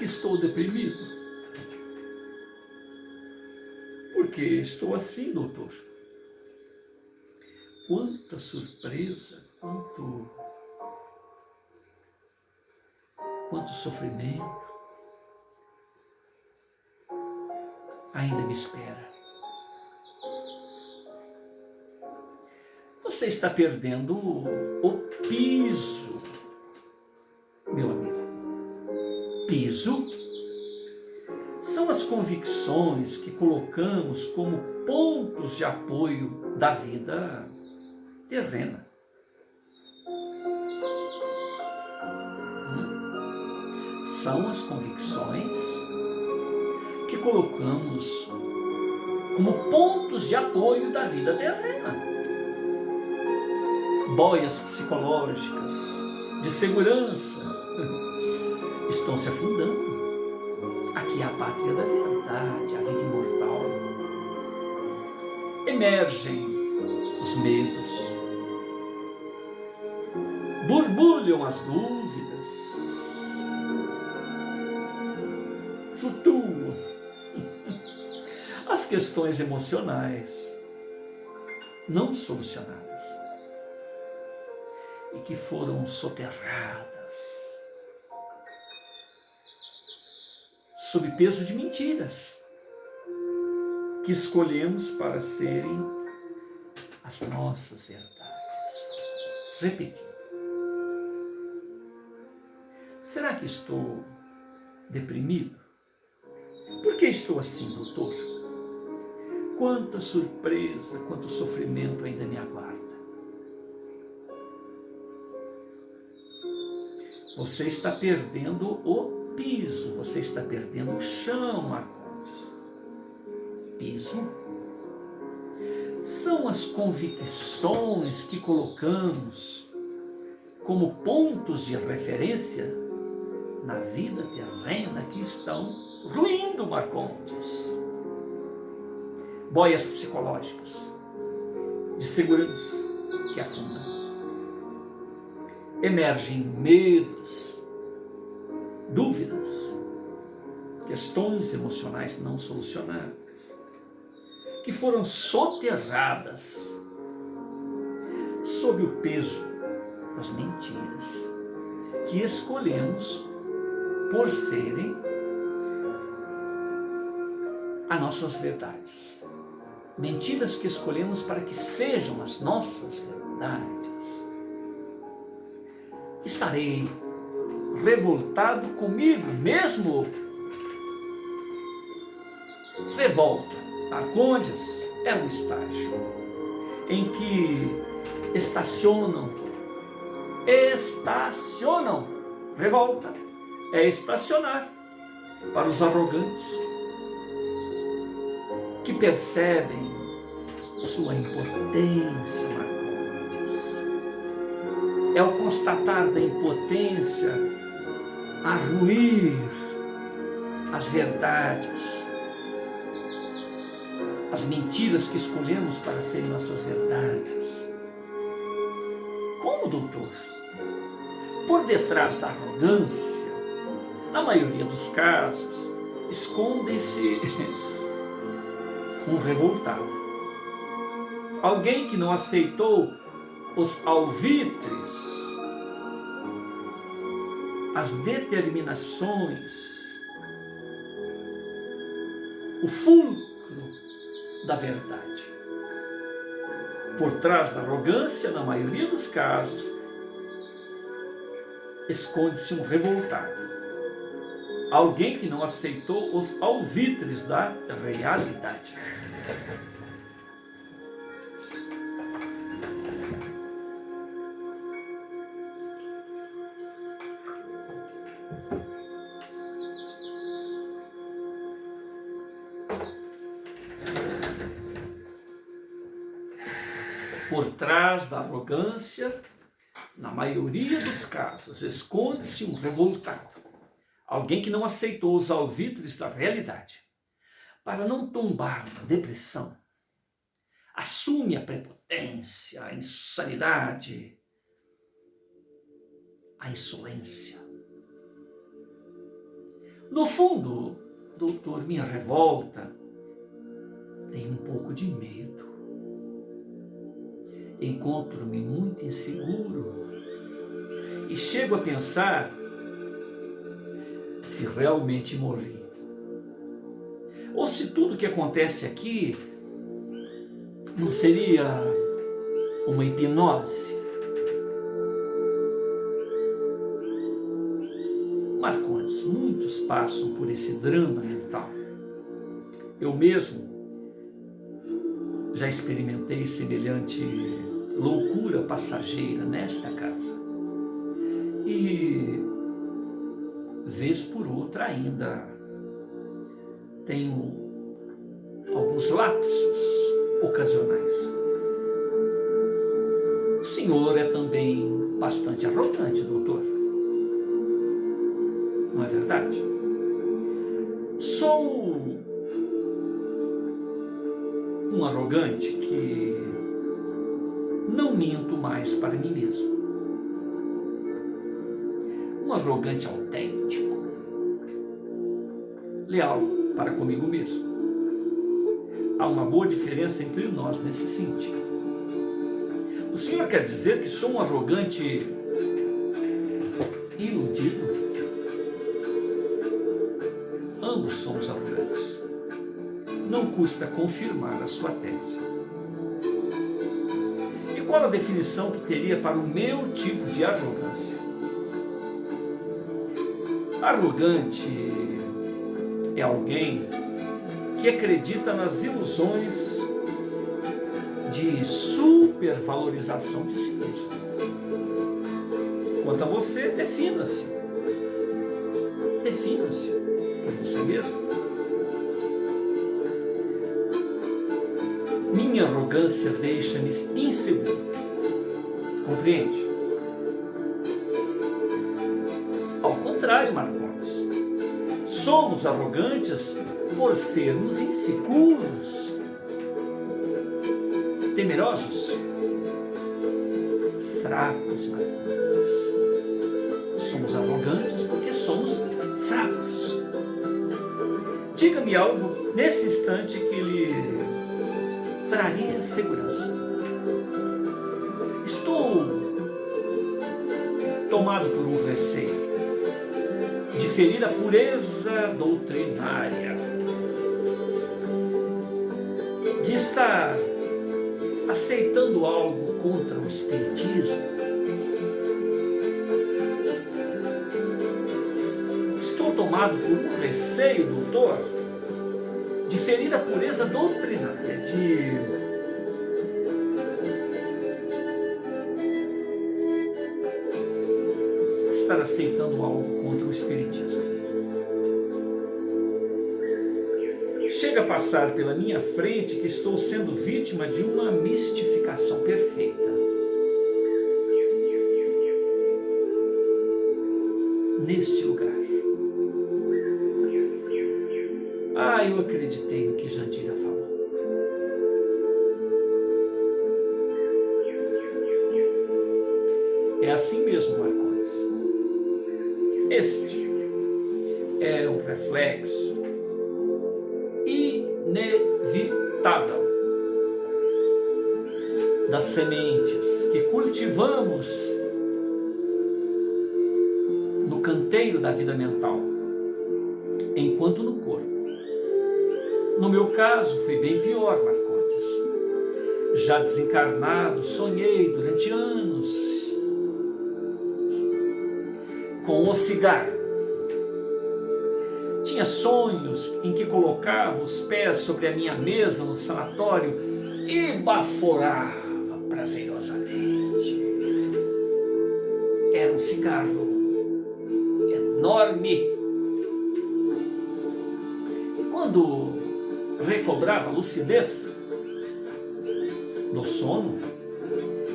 estou deprimido? Por que estou assim, doutor? Quanta surpresa, quanto sofrimento ainda me espera. Você está perdendo o piso, meu amigo. Piso são as convicções que colocamos como pontos de apoio da vida terrena. São as convicções que colocamos como pontos de apoio da vida terrena. Boias psicológicas de segurança estão se afundando. Aqui é a pátria da verdade, a vida imortal. Emergem os medos, borbulham as dúvidas, flutuam as questões emocionais não solucionadas e que foram soterradas sob peso de mentiras que escolhemos para serem as nossas verdades. repetindo. Será que estou deprimido? Por que estou assim, doutor? Quanta surpresa, quanto sofrimento ainda me aguarda. Você está perdendo o piso, você está perdendo o chão, Marcondes. Piso são as convicções que colocamos como pontos de referência na vida terrena que estão ruindo, Marcondes. Boias psicológicas de segurança que afundam. Emergem medos, dúvidas, questões emocionais não solucionadas, que foram soterradas sob o peso das mentiras que escolhemos por serem as nossas verdades. Mentiras que escolhemos para que sejam as nossas verdades. Estarei revoltado comigo mesmo? Revolta, Marcondes, é um estágio em que estacionam, revolta, é estacionar para os arrogantes que percebem sua impotência, Marcondes. É o constatar da impotência a ruir as verdades, as mentiras que escolhemos para serem nossas verdades. Como, doutor? Por detrás da arrogância, na maioria dos casos, esconde-se um revoltado. Alguém que não aceitou os alvitres, as determinações, o fulcro da verdade. Por trás da arrogância, na maioria dos casos, esconde-se um revoltado. Alguém que não aceitou os alvitres da realidade. Por trás da arrogância, na maioria dos casos, esconde-se um revoltado. Alguém que não aceitou os alvitres da realidade. Para não tombar na depressão, assume a prepotência, a insanidade, a insolência. No fundo, doutor, minha revolta tem um pouco de medo. Encontro-me muito inseguro e chego a pensar se realmente morri. Ou se tudo que acontece aqui não seria uma hipnose. Marcondes, muitos passam por esse drama mental. Eu mesmo já experimentei semelhante loucura passageira nesta casa. E vez por outra ainda tenho alguns lapsos ocasionais. O senhor é também bastante arrogante, doutor. Não é verdade? Sou um arrogante que não minto mais para mim mesmo. Um arrogante autêntico, leal para comigo mesmo. Há uma boa diferença entre nós nesse sentido. O senhor quer dizer que sou um arrogante iludido? Ambos somos arrogantes. Não custa confirmar a sua tese. E qual a definição que teria para o meu tipo de arrogância? Arrogante é alguém que acredita nas ilusões de supervalorização de si mesmo. Quanto a você, defina-se. Defina-se por você mesmo. Minha arrogância deixa-me inseguro. Compreende? Ao contrário, Marcondes, somos arrogantes por sermos inseguros, temerosos, fracos, Marcondes. Somos arrogantes porque somos fracos. Diga-me algo nesse instante que lhe traria segurança. Estou tomado por um receio de ferir a pureza doutrinária, de estar aceitando algo contra o espiritismo. Estou tomado por um receio, doutor, de ferir a pureza doutrinária, de estar aceitando algo contra o espiritismo. Chega a passar pela minha frente que estou sendo vítima de uma mistificação perfeita. Neste lugar. Eu acreditei no que Jandira falou. É assim mesmo, Marcondes. Este é o reflexo inevitável das sementes que cultivamos no canteiro da vida mental, enquanto no corpo. No meu caso, foi bem pior, Marcondes. Já desencarnado, sonhei durante anos com o cigarro. Tinha sonhos em que colocava os pés sobre a minha mesa no sanatório e baforava prazerosamente. Era um cigarro enorme. E quando recobrava a lucidez do sono,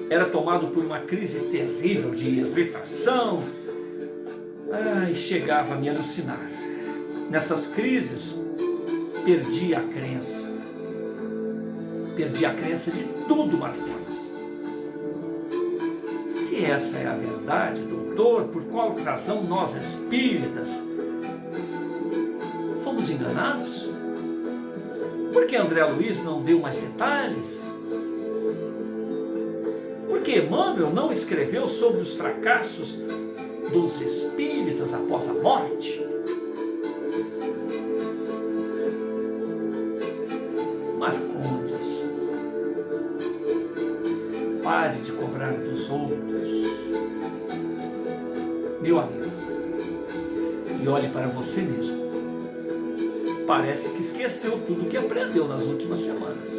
era tomado por uma crise terrível de irritação, e chegava a me alucinar. Nessas crises, perdi a crença de tudo, Marcondes. Se essa é a verdade, doutor, por qual razão nós espíritas fomos enganados? Por que André Luiz não deu mais detalhes? Por que Emmanuel não escreveu sobre os fracassos dos espíritas após a morte? Marcondes, pare de cobrar dos outros, meu amigo, e olhe para você mesmo. Parece que esqueceu tudo que aprendeu nas últimas semanas.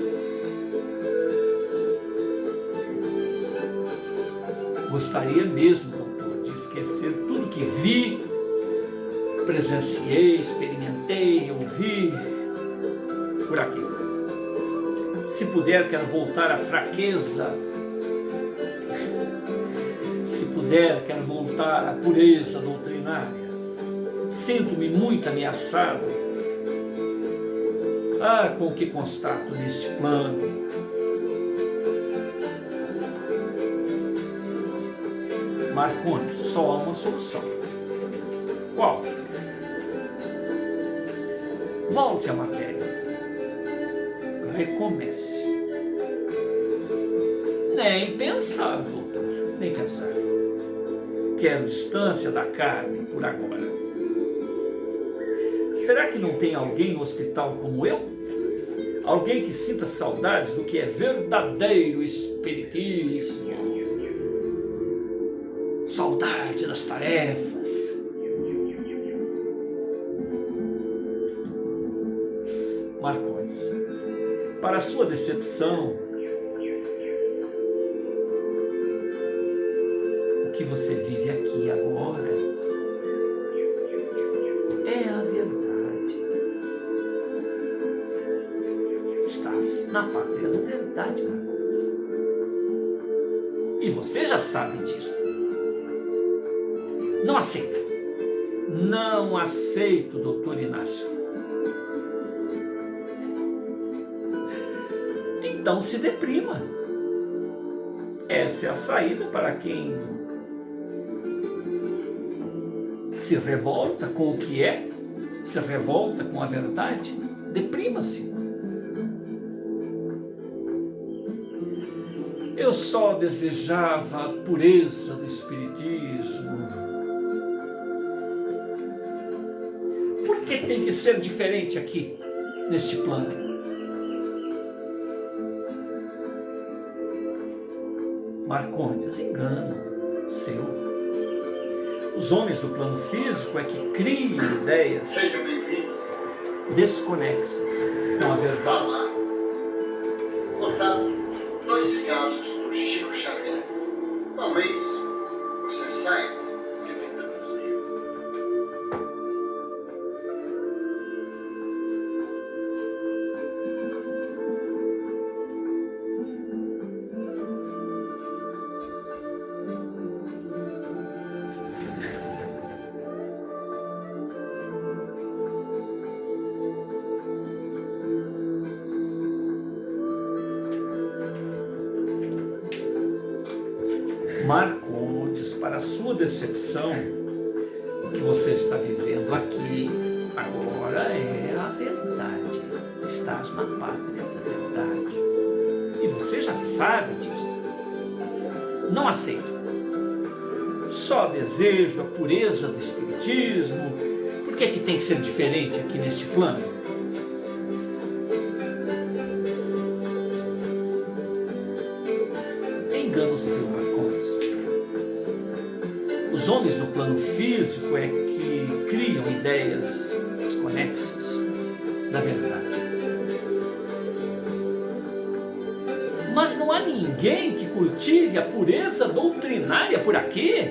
Gostaria mesmo, doutor, de esquecer tudo que vi, presenciei, experimentei, ouvi por aqui. Se puder, quero voltar à fraqueza. Se puder, quero voltar à pureza doutrinária. Sinto-me muito ameaçado com o que constato neste plano. Marcondes, só há uma solução. Qual? Volte à matéria. Recomece. Nem pensar, doutor, nem pensar. Quero distância da carne por agora. Será que não tem alguém no hospital como eu? Alguém que sinta saudades do que é verdadeiro espiritismo. Saudade das tarefas. Marcondes, para a sua decepção, o que você vive aqui agora é a verdade. Estás na pátria da verdade, Marcondes. E você já sabe disso. Não aceito. Não aceito, doutor Inácio. Então se deprima. Essa é a saída para quem se revolta com o que é, se revolta com a verdade. Deprima-se. Eu só desejava a pureza do espiritismo. Por que tem que ser diferente aqui, neste plano? Marcondes, engano seu. Os homens do plano físico é que criam ideias desconexas com a verdade. Portanto, 2 casos do Chico Xavier. Talvez você saiba o que tentamos dizer. Marcondes, para a sua decepção, o que você está vivendo aqui agora é a verdade. Estás na pátria da verdade. E você já sabe disso. Não aceito. Só desejo a pureza do espiritismo. Por que é que tem que ser diferente aqui neste plano? Engano seu, Marcondes. Os homens do plano físico é que criam ideias desconexas da verdade. Mas não há ninguém que cultive a pureza doutrinária por aqui?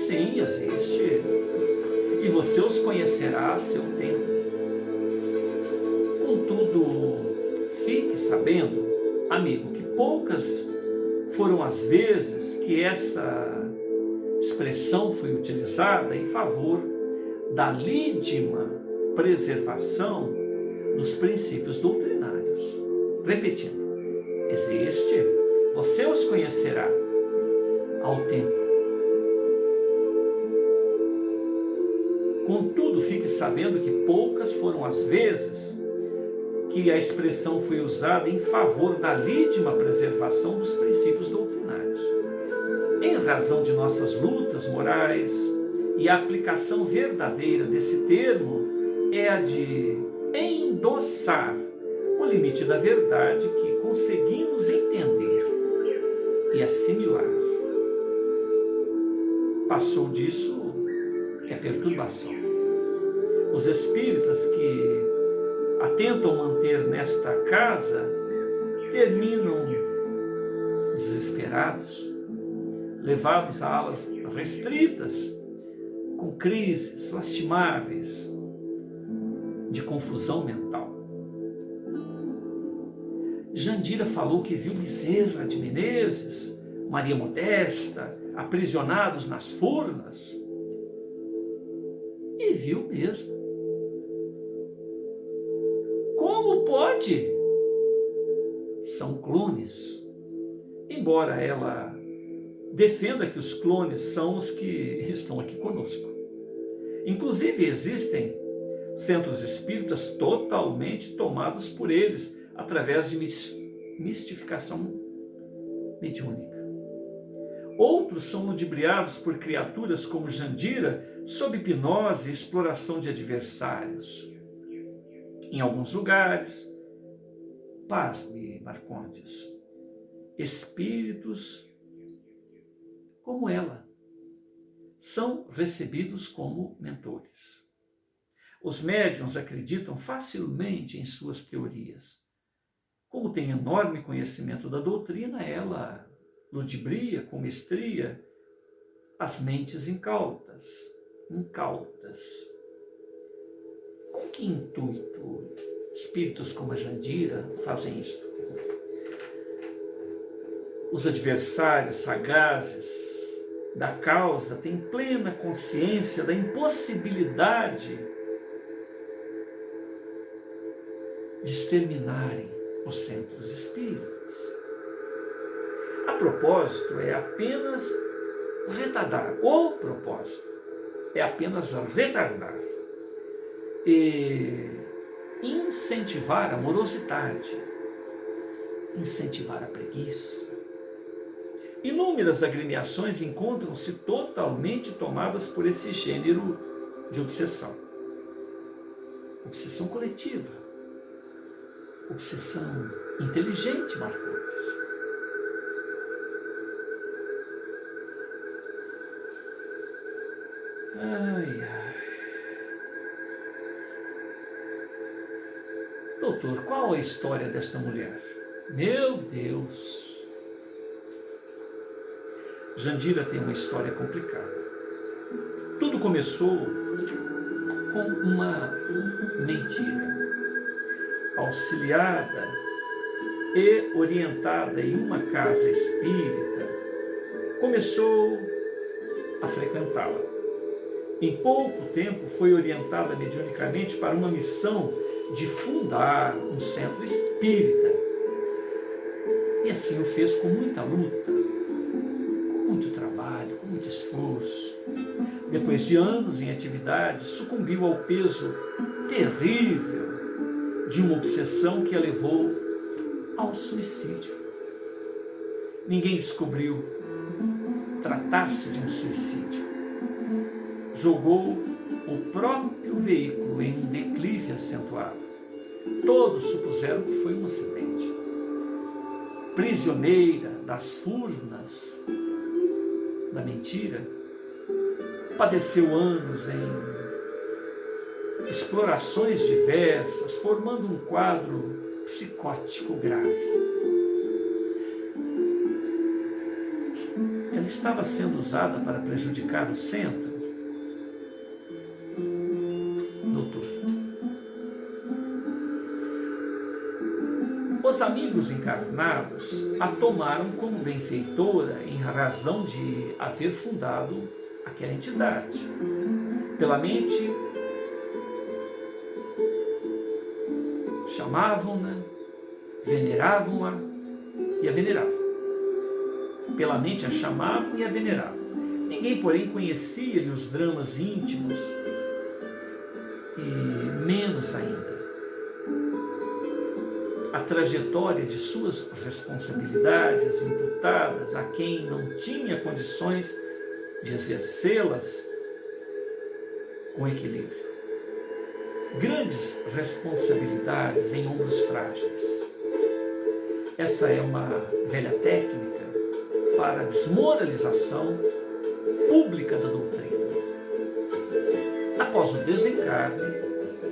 Sim, existe. E você os conhecerá a seu tempo. Contudo, fique sabendo, amigo, que poucas foram as vezes que essa expressão foi utilizada em favor da lídima preservação dos princípios doutrinários. Repetindo, existe, você os conhecerá ao tempo. Contudo, fique sabendo que poucas foram as vezes que a expressão foi usada em favor da lídima preservação dos princípios doutrinários. Em razão de nossas lutas morais, e a aplicação verdadeira desse termo é a de endossar o limite da verdade que conseguimos entender e assimilar. Passou disso é perturbação. Os espíritas que atentam manter nesta casa terminam desesperados, levados a alas restritas, com crises lastimáveis de confusão mental. Jandira falou que viu Bezerra de Menezes, Maria Modesta, aprisionados nas furnas. E viu mesmo. Como pode? São clones. Embora ela defenda que os clones são os que estão aqui conosco. Inclusive existem centros espíritas totalmente tomados por eles através de mistificação mediúnica. Outros são ludibriados por criaturas como Jandira sob hipnose e exploração de adversários. Em alguns lugares, pasme, Marcondes, espíritos como ela são recebidos como mentores. Os médiuns acreditam facilmente em suas teorias. Como tem enorme conhecimento da doutrina, ela ludibria com mestria as mentes incautas. Com que intuito espíritos como a Jandira fazem isto? Os adversários sagazes da causa têm plena consciência da impossibilidade de exterminarem os centros espíritas. A propósito é apenas retardar. O propósito é apenas retardar e incentivar a morosidade, incentivar a preguiça. Inúmeras agremiações encontram-se totalmente tomadas por esse gênero de obsessão. Obsessão coletiva. Obsessão inteligente, Marcondes. Ai. Doutor, qual a história desta mulher? Meu Deus! Jandira tem uma história complicada. Tudo começou com uma mentira. Auxiliada e orientada em uma casa espírita, começou a frequentá-la. Em pouco tempo foi orientada mediunicamente para uma missão de fundar um centro espírita. E assim o fez com muita luta, com muito trabalho, com muito esforço. Depois de anos em atividade, sucumbiu ao peso terrível de uma obsessão que a levou ao suicídio. Ninguém descobriu tratar-se de um suicídio. Jogou o próprio veículo em um declive acentuado. Todos supuseram que foi um acidente. Prisioneira das furnas da mentira, padeceu anos em explorações diversas, formando um quadro psicótico grave. Ela estava sendo usada para prejudicar o centro. Os amigos encarnados a tomaram como benfeitora em razão de haver fundado aquela entidade. Pela mente, chamavam-na, veneravam-a e a veneravam. Pela mente a chamavam e a veneravam. Ninguém, porém, conhecia-lhe os dramas íntimos e menos ainda a trajetória de suas responsabilidades imputadas a quem não tinha condições de exercê-las com equilíbrio. Grandes responsabilidades em ombros frágeis. Essa é uma velha técnica para a desmoralização pública da doutrina. Após o desencarne,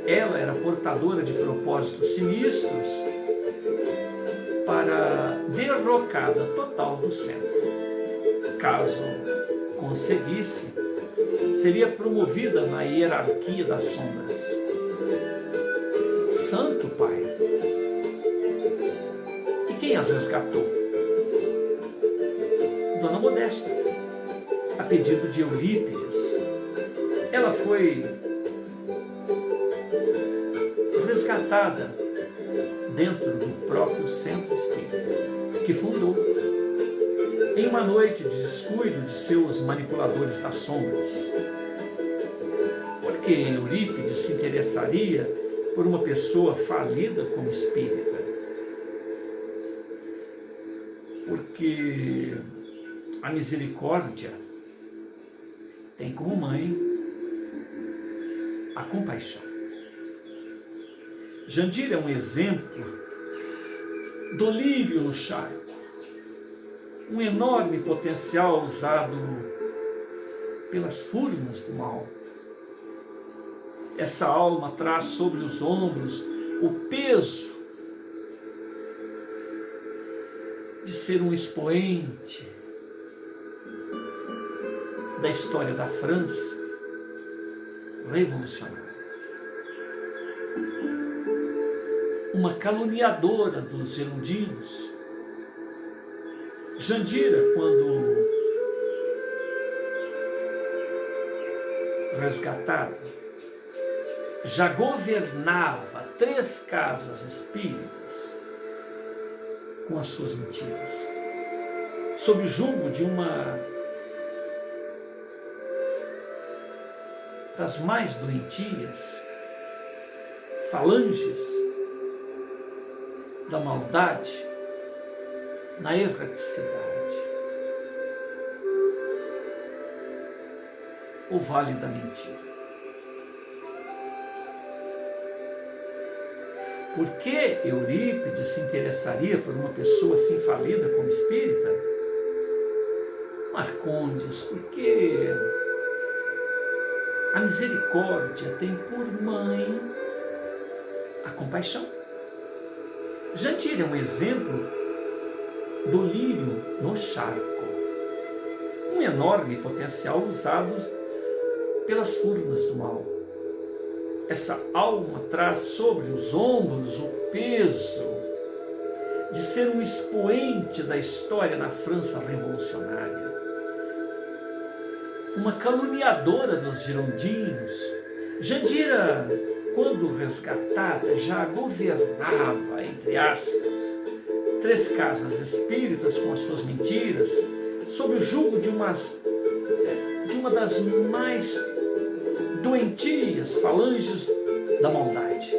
ela era portadora de propósitos sinistros para derrocada total do centro. Caso conseguisse, seria promovida na hierarquia das sombras. Santo Pai! E quem a resgatou? Dona Modesta, a pedido de Eurípides. Ela foi resgatada dentro do próprio centro espírita, que fundou, em uma noite de descuido de seus manipuladores das sombras. Porque Eurípides se interessaria por uma pessoa falida como espírita? Porque a misericórdia tem como mãe a compaixão. Jandira é um exemplo do lírio no charco, um enorme potencial usado pelas furnas do mal. Essa alma traz sobre os ombros o peso de ser um expoente da história da França revolucionária. Uma caluniadora dos girondinos. Jandira, quando resgatada, já governava 3 casas espíritas com as suas mentiras, sob o jugo de uma das mais doentias falanges da maldade na erraticidade, o vale da mentira. Por que Eurípides se interessaria por uma pessoa assim falida como espírita? Marcondes, porque a misericórdia tem por mãe a compaixão. Jandira é um exemplo do lírio no charco, um enorme potencial usado pelas furnas do mal. Essa alma traz sobre os ombros o peso de ser um expoente da história na França revolucionária, uma caluniadora dos girondinos. Jandira, quando resgatada, já governava, entre aspas, 3 casas espíritas com as suas mentiras, sob o jugo de uma das mais doentias falanges da maldade.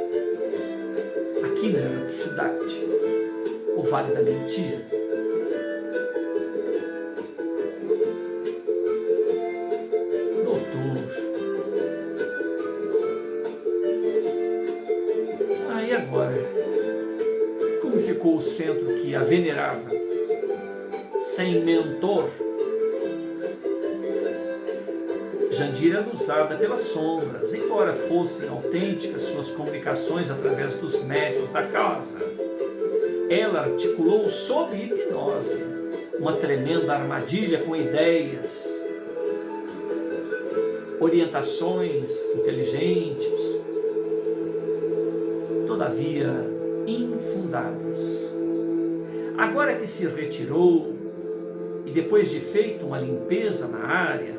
Aqui na erraticidade, o vale da mentira. Doutor, aí agora, como ficou o centro que a venerava, sem mentor? Jandira era usada pelas sombras, embora fossem autênticas suas comunicações através dos médiuns da casa. Ela articulou sob hipnose uma tremenda armadilha com ideias, orientações inteligentes, todavia infundadas. Agora que se retirou e depois de feito uma limpeza na área,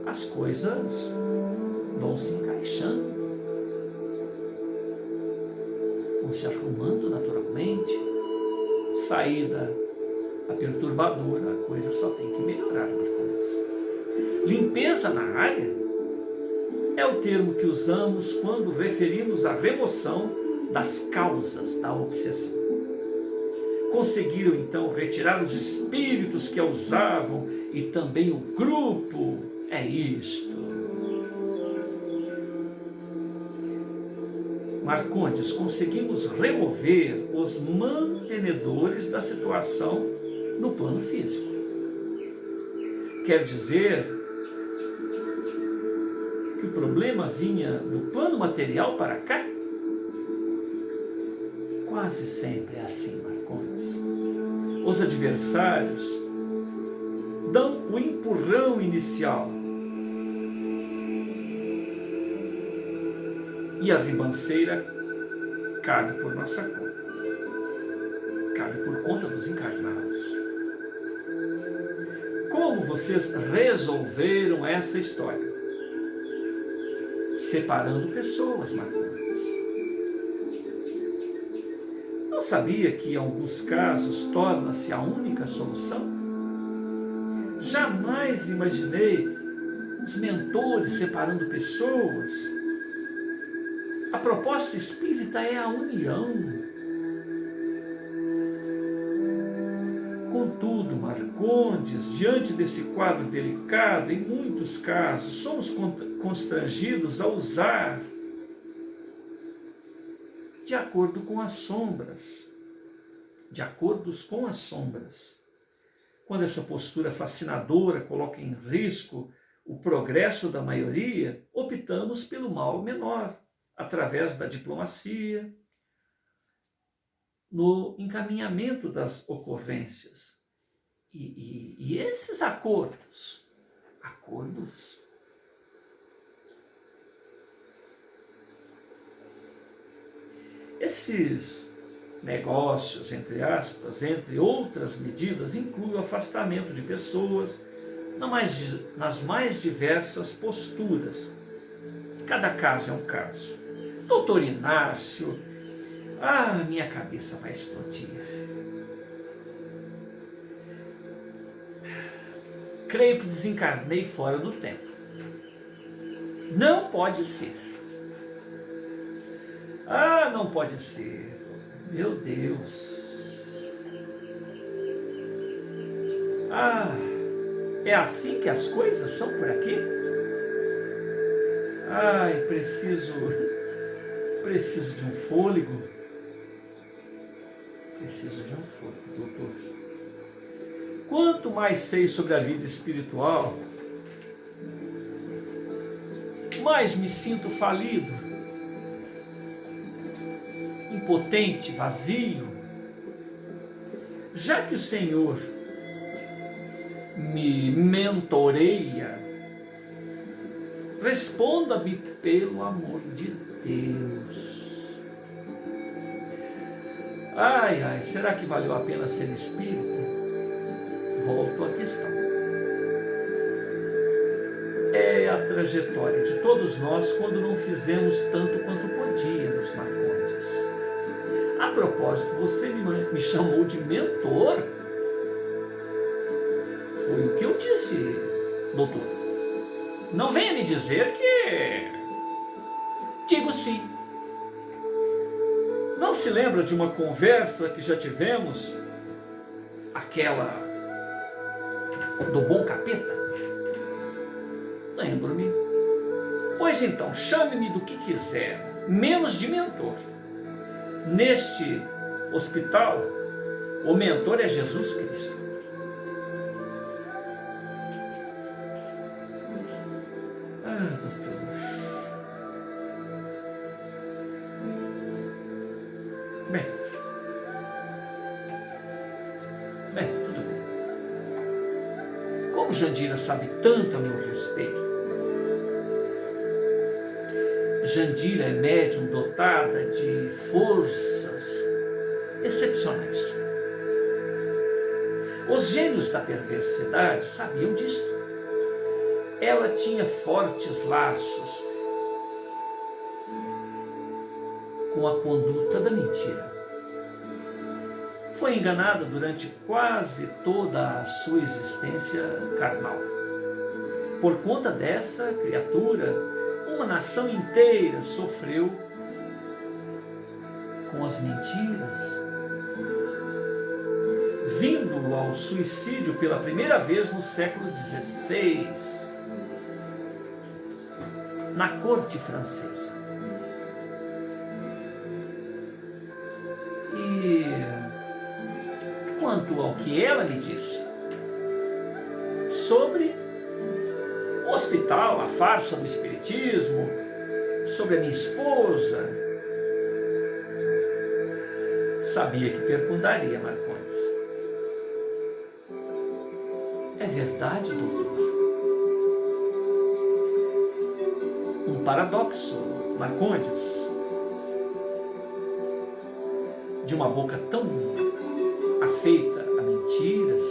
as coisas vão se encaixando, vão se arrumando naturalmente. Saída a perturbadora, a coisa só tem que melhorar, Marcondes. Limpeza na área é o termo que usamos quando referimos à remoção das causas da obsessão. Conseguiram então retirar os espíritos que a usavam e também o grupo. É isto. Marcondes, conseguimos remover os mantenedores da situação no plano físico. Quer dizer que o problema vinha do plano material para cá? Quase sempre é assim, Marcondes. Os adversários dão o empurrão inicial e a ribanceira cabe por nossa conta, cabe por conta dos encarnados. Como vocês resolveram essa história? Separando pessoas, Marcondes. Não sabia que em alguns casos torna-se a única solução? Jamais imaginei os mentores separando pessoas. A proposta espírita é a união. Contudo, Marcondes, diante desse quadro delicado, em muitos casos, somos constrangidos a usar de acordo com as sombras, de acordos com as sombras. Quando essa postura fascinadora coloca em risco o progresso da maioria, optamos pelo mal menor, através da diplomacia, no encaminhamento das ocorrências. E esses acordos, esses negócios, entre aspas, entre outras medidas, incluem o afastamento de pessoas nas mais diversas posturas. Cada caso é um caso. Doutor Inácio, minha cabeça vai explodir. Creio que desencarnei fora do tempo. Não pode ser. Não pode ser. Meu Deus. É assim que as coisas são por aqui? Preciso de um fôlego. Preciso de um fôlego, doutor. Quanto mais sei sobre a vida espiritual, mais me sinto falido, impotente, vazio. Já que o Senhor me mentoreia, responda-me pelo amor de Deus. Será que valeu a pena ser espírita? Volto à questão. É a trajetória de todos nós quando não fizemos tanto quanto podíamos, Marcondes. A propósito, você me chamou de mentor? Foi o que eu disse, doutor. Não venha me dizer que... Digo sim. Não se lembra de uma conversa que já tivemos? Aquela do bom capeta? Lembro-me. Pois então, chame-me do que quiser, menos de mentor. Neste hospital, o mentor é Jesus Cristo. Doutor. Bem, tudo bem. Como Jandira sabe tanto a meu respeito? Jandira é médium dotada de forças excepcionais. Os gênios da perversidade sabiam disso. Ela tinha fortes laços com a conduta da mentira. Foi enganada durante quase toda a sua existência carnal. Por conta dessa criatura, uma nação inteira sofreu com as mentiras, vindo ao suicídio pela primeira vez no século XVI, na corte francesa. E quanto ao que ela me disse sobre o hospital, a farsa do espiritismo, sobre a minha esposa, sabia que perguntaria, Marcondes. É verdade, doutor? Um paradoxo, Marcondes. De uma boca tão afeita a mentiras,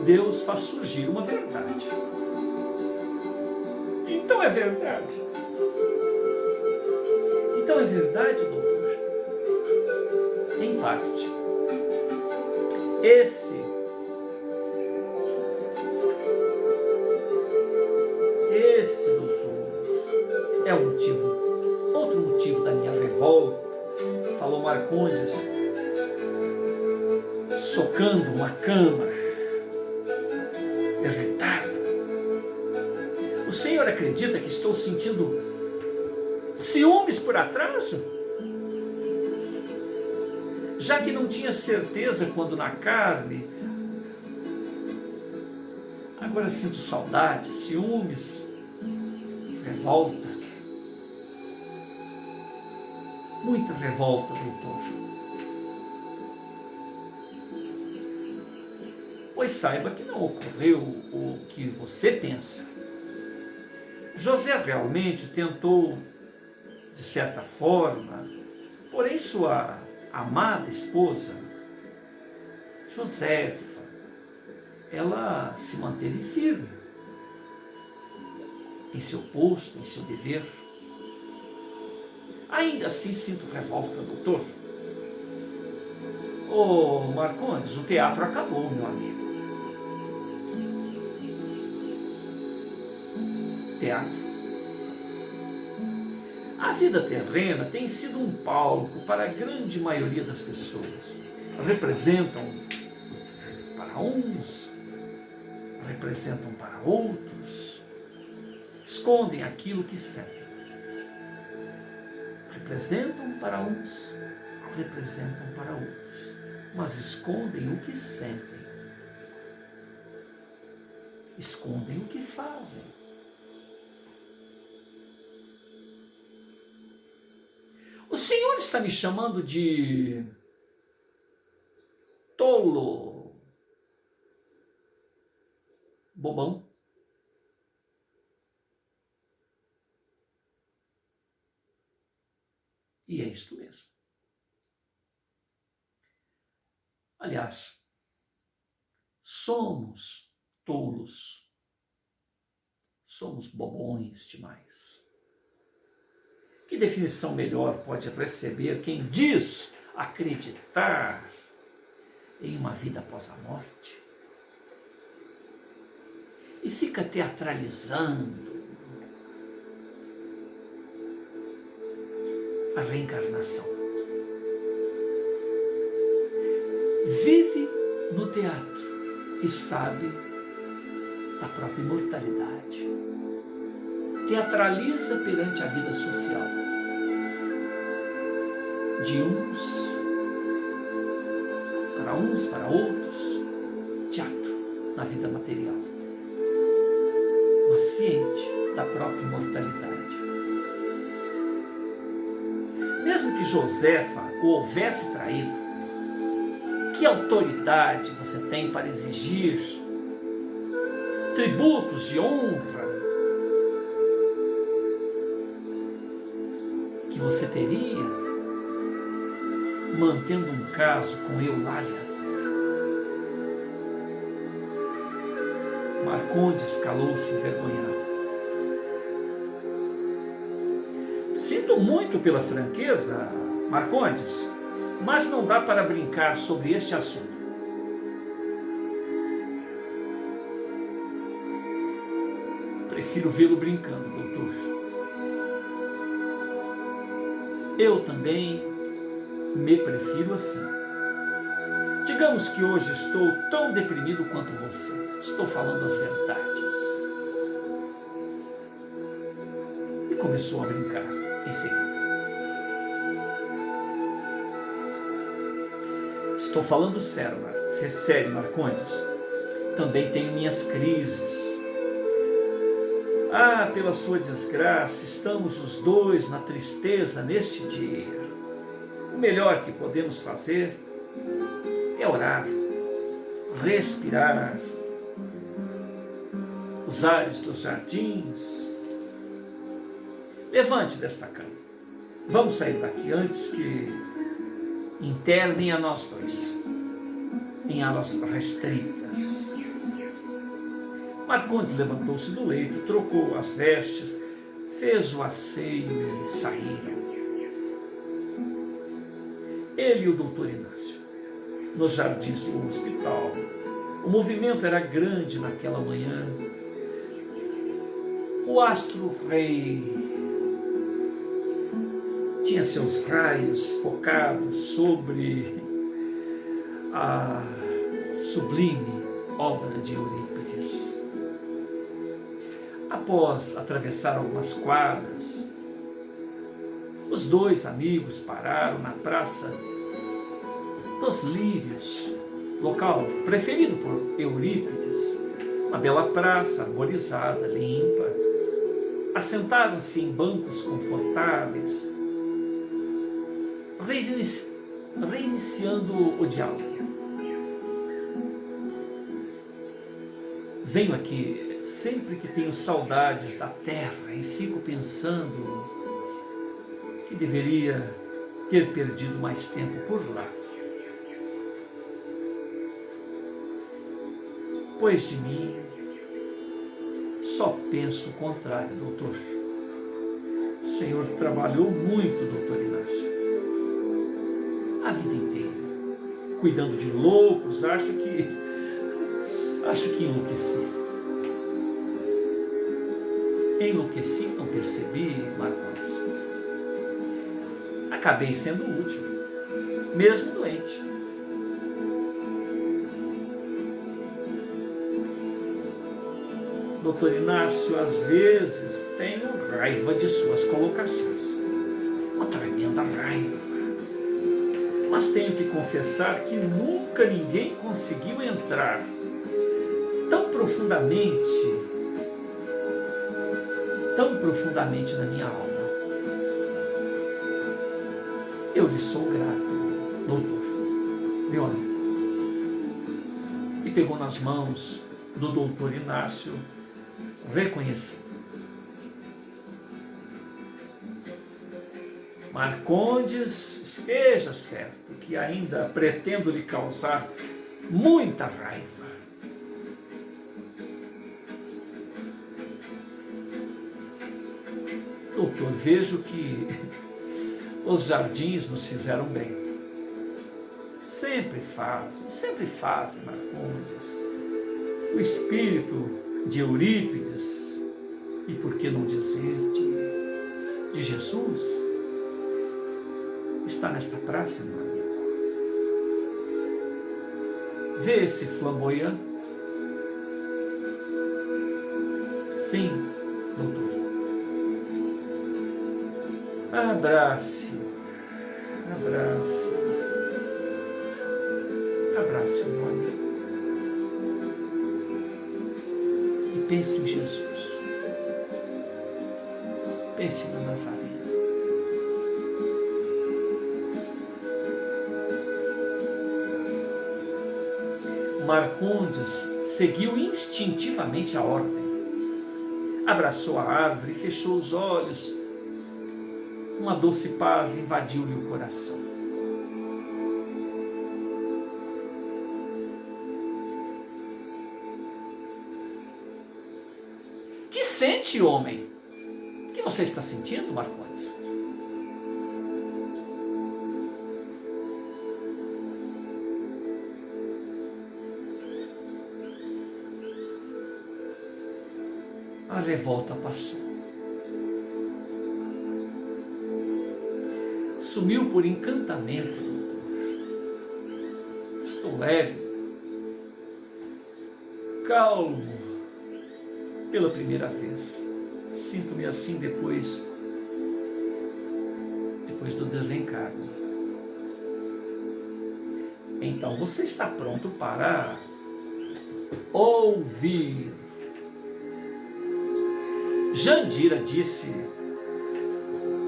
Deus faz surgir uma verdade. Então é verdade. Então é verdade, doutor. Em parte. Esse doutor, é o motivo, outro motivo da minha revolta, falou Marcondes, socando uma cama, irritado. O senhor acredita que estou sentindo ciúmes por atraso? já que não tinha certeza quando na carne, agora sinto saudade, ciúmes, revolta. Muita revolta, doutor. Pois saiba que não ocorreu o que você pensa. José realmente tentou, de certa forma, porém sua amada esposa, Josefa, ela se manteve firme em seu posto, em seu dever. Ainda assim sinto revolta, doutor. Ô, Marcondes, o teatro acabou, meu amigo. Teatro. A vida terrena tem sido um palco para a grande maioria das pessoas. Representam para uns, representam para outros, escondem aquilo que sentem. Representam para uns, representam para outros, mas escondem o que sentem, escondem o que fazem. O Senhor está me chamando de tolo, bobão. E é isto mesmo. Aliás, somos tolos, somos bobões demais. Que definição melhor pode receber quem diz acreditar em uma vida após a morte? E fica teatralizando a reencarnação. Vive no teatro e sabe da própria imortalidade. Teatraliza perante a vida social. De uns para outros, teatro na vida material. Mas ciente da própria imortalidade. Mesmo que Josefa o houvesse traído, que autoridade você tem para exigir tributos de honra que você teria mantendo um caso com Eulália? Marcondes calou-se envergonhado. Sinto muito pela franqueza, Marcondes, mas não dá para brincar sobre este assunto. Prefiro vê-lo brincando, doutor. Eu também me prefiro assim. Digamos que hoje estou tão deprimido quanto você. Estou falando as verdades. E começou a brincar em seguida. Estou falando sério, Marcondes. Também tenho minhas crises. Ah, pela sua desgraça, estamos os dois na tristeza neste dia. O melhor que podemos fazer é orar, respirar os ares dos jardins. Levante desta cama. Vamos sair daqui antes que internem a nós dois em alas restritas. Marcondes levantou-se do leito, trocou as vestes, fez o asseio e saíram. Ele e o doutor Inácio, nos jardins do hospital. O movimento era grande naquela manhã. O astro-rei tinha seus raios focados sobre a sublime obra de Eurípides. Após atravessar algumas quadras, os dois amigos pararam na praça dos lírios, local preferido por Eurípides, uma bela praça arborizada, limpa. Assentaram-se em bancos confortáveis, reiniciando o diálogo. Venho aqui sempre que tenho saudades da terra e fico pensando que deveria ter perdido mais tempo por lá. Pois de mim só penso o contrário, doutor. O senhor trabalhou muito, doutor Inácio, a vida inteira, cuidando de loucos. Acho que enlouqueci. Enlouqueci, não percebi, Marcos. Acabei sendo útil, mesmo doente. Doutor Inácio, às vezes tenho raiva de suas colocações. Uma tremenda raiva. Mas tenho que confessar que nunca ninguém conseguiu entrar tão profundamente na minha alma. Eu lhe sou grato, doutor, meu amigo. E pegou nas mãos do doutor Inácio, reconhecido. Marcondes, esteja certo que ainda pretendo lhe causar muita raiva. Doutor, vejo que os jardins nos fizeram bem. Sempre fazem, Marcondes. O espírito de Eurípides, e por que não dizer de Jesus, está nesta praça, meu amigo. Vê esse flamboyant? Sim, doutor. Abrace-o, meu amigo. E pense em Jesus. Pense no Nazareno. Marcondes seguiu instintivamente a ordem. Abraçou a árvore e fechou os olhos. Uma doce paz invadiu-lhe o coração. Que sente, homem? O que você está sentindo, Marcondes? A revolta passou. Sumiu por encantamento, doutor. Estou leve, calmo, pela primeira vez. Sinto-me assim depois do desencarne. Então você está pronto para ouvir. Jandira disse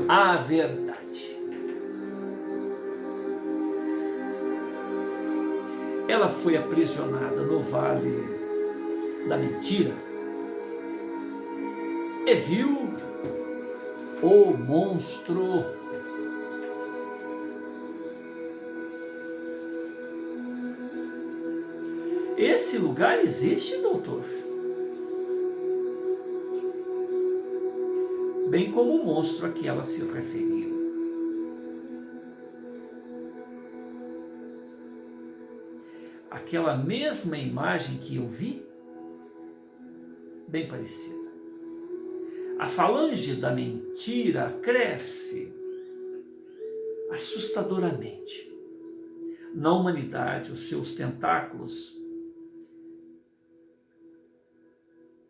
a verdade. Ela foi aprisionada no vale da mentira e viu o monstro. Esse lugar existe, doutor? Bem como o monstro a que ela se referiu. Aquela mesma imagem que eu vi, bem parecida. A falange da mentira cresce assustadoramente. Na humanidade, os seus tentáculos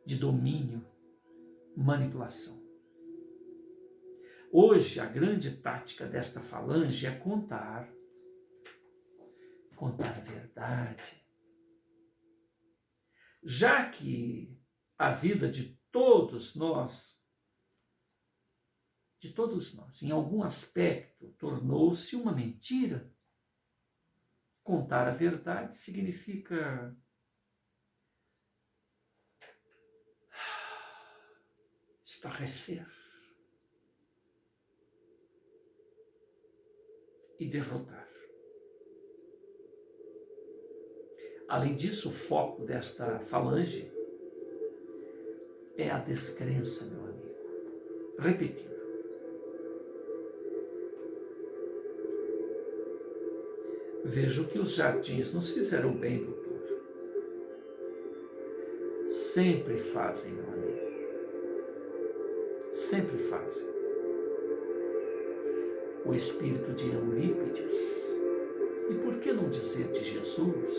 de domínio, manipulação. Hoje, a grande tática desta falange é contar contar a verdade. Já que a vida de todos nós, em algum aspecto, tornou-se uma mentira, contar a verdade significa estarrecer e derrotar. Além disso, o foco desta falange é a descrença, meu amigo. Repetindo. Vejo que os jardins nos fizeram bem, doutor. Sempre fazem, meu amigo. Sempre fazem. O espírito de Eurípides, e por que não dizer de Jesus,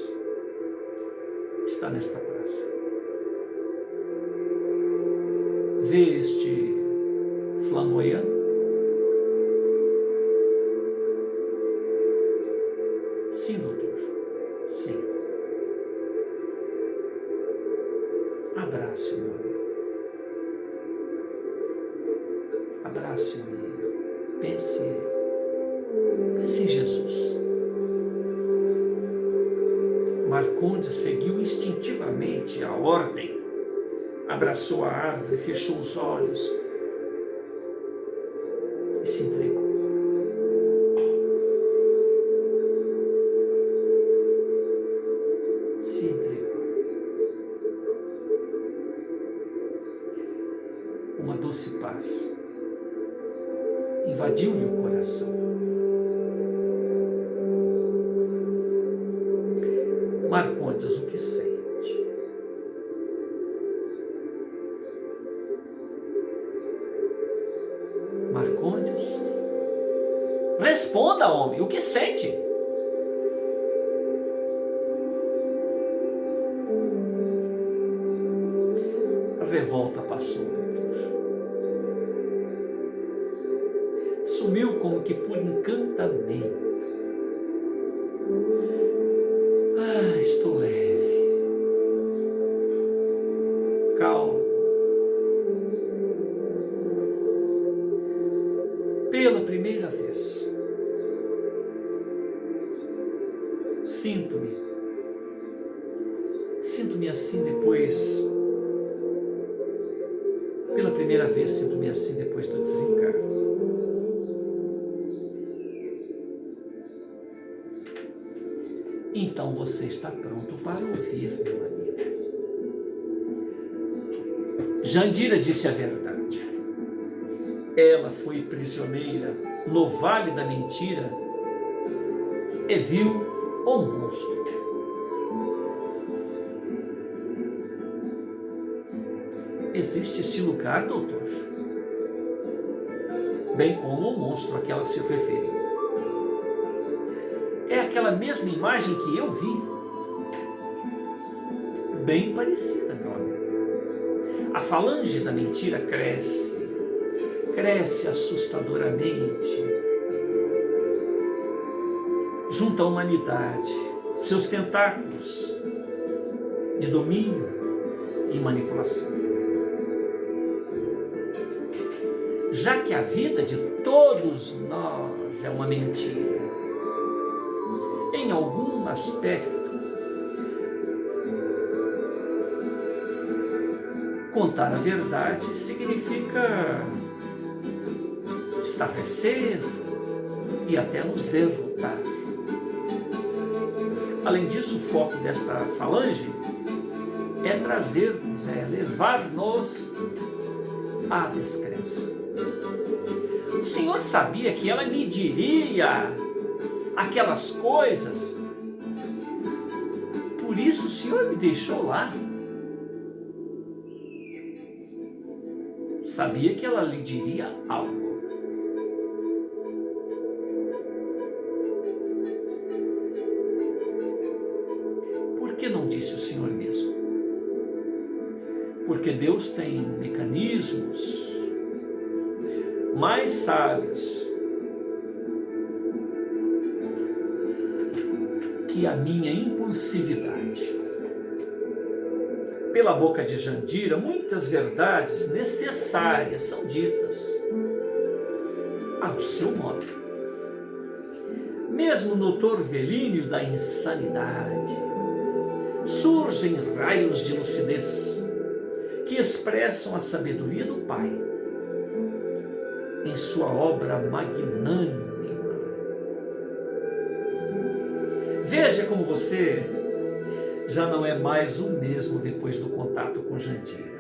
está nesta praça. Vê este flamboyant? Sim, doutor. Sim. Abrace, meu amigo. Abrace e pense em Jesus. Marcondes seguiu instintivamente a ordem, abraçou a árvore, fechou os olhos e se entregou. Se entregou. Uma doce paz invadiu-lhe o coração. Marcondes, o que sente? Marcondes? Responda, homem, o que sente? A revolta passou, doutor. Sumiu como que por encantamento. Estou leve, calmo. Pela primeira vez, sinto-me assim depois, pela primeira vez sinto-me assim depois do desencarne. Então você está pronto para ouvir, meu amigo. Jandira disse a verdade. Ela foi prisioneira no Vale da Mentira e viu o monstro. Existe esse lugar, doutor? Bem como o monstro a que ela se referiu. É aquela mesma imagem que eu vi. Bem parecida, meu amigo. A falange da mentira cresce assustadoramente junto à humanidade, seus tentáculos de domínio e manipulação. Já que a vida de todos nós é uma mentira, em algum aspecto, contar a verdade significa estarrecer e até nos derrotar. Além disso, o foco desta falange é trazer-nos, levar-nos à descrença. O Senhor sabia que ela me diria aquelas coisas, por isso o Senhor me deixou lá. Sabia que ela lhe diria algo. Por que não disse o Senhor mesmo? Porque Deus tem mecanismos mais sábios que a minha impulsividade. Pela boca de Jandira, muitas verdades necessárias são ditas ao seu modo. Mesmo no torvelínio da insanidade, surgem raios de lucidez que expressam a sabedoria do Pai em sua obra magnânima. Veja como você já não é mais o mesmo depois do contato com Jandira.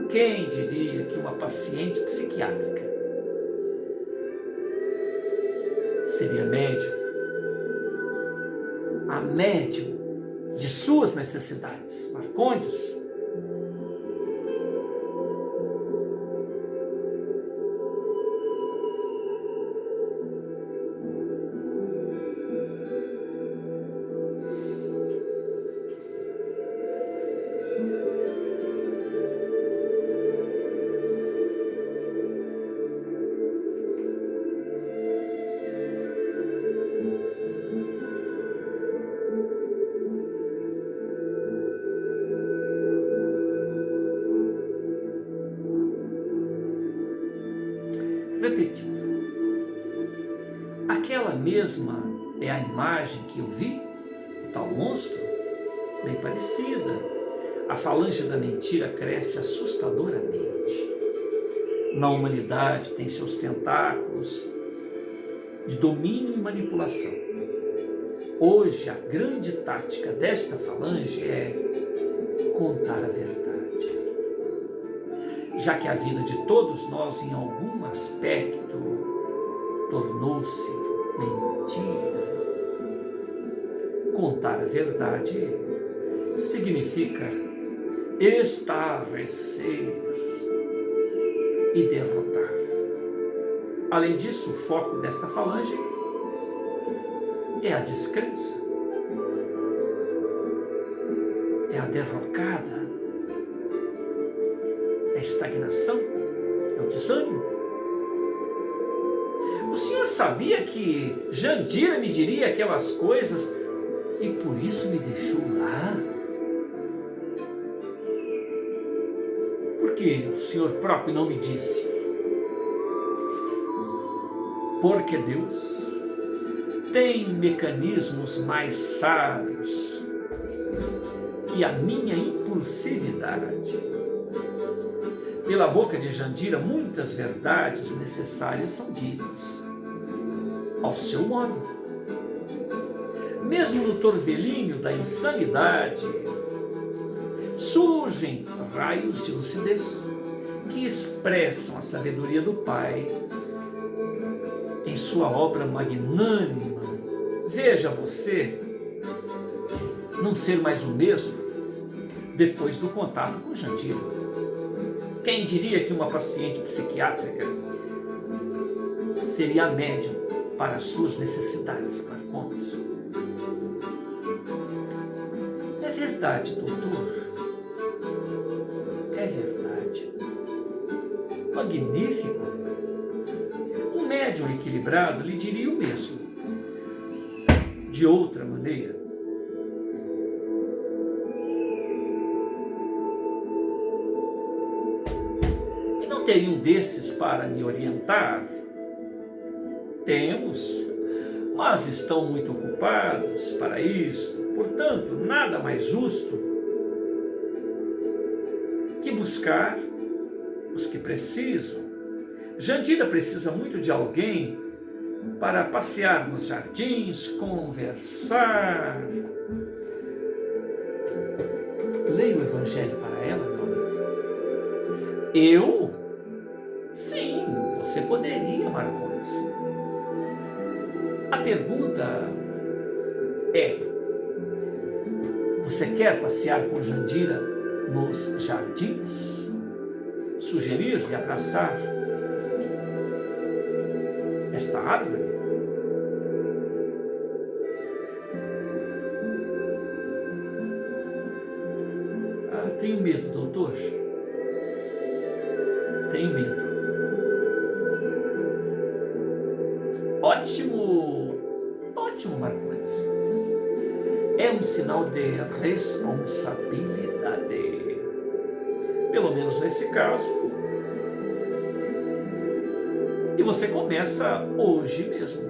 Quem diria que uma paciente psiquiátrica seria médium, a médium de suas necessidades? Marcondes, repetindo, aquela mesma é a imagem que eu vi, o tal monstro, bem parecida. A falange da mentira cresce assustadoramente. Na humanidade tem seus tentáculos de domínio e manipulação. Hoje a grande tática desta falange é contar a verdade. Já que a vida de todos nós, em algum aspecto, tornou-se mentira. Contar a verdade significa estarrecer e derrotar. Além disso, o foco desta falange é a descrença, é a derrocada, é a estagnação, é o desânimo. O senhor sabia que Jandira me diria aquelas coisas e por isso me deixou lá? Por que o senhor próprio não me disse? Porque Deus tem mecanismos mais sábios que a minha impulsividade. Pela boca de Jandira, muitas verdades necessárias são ditas ao seu modo. Mesmo no torvelinho da insanidade, surgem raios de lucidez que expressam a sabedoria do Pai em sua obra magnânima. Veja você não ser mais o mesmo depois do contato com Jandira. Quem diria que uma paciente psiquiátrica seria médium para as suas necessidades, Marcondes? É verdade, doutor. É verdade. Magnífico. Um médium equilibrado lhe diria o mesmo. De outra maneira, teria um desses para me orientar? Temos, mas estão muito ocupados para isso. Portanto, nada mais justo que buscar os que precisam. Jandira precisa muito de alguém para passear nos jardins, conversar. Leia o Evangelho para ela, meu amigo. Eu? Sim, você poderia, Marcondes. A pergunta é: você quer passear com Jandira nos jardins? Sugerir-lhe abraçar esta árvore? Tenho medo, doutor. Tenho medo. Ótimo, Marcondes. é um sinal de responsabilidade. Pelo menos nesse caso. E você começa hoje mesmo,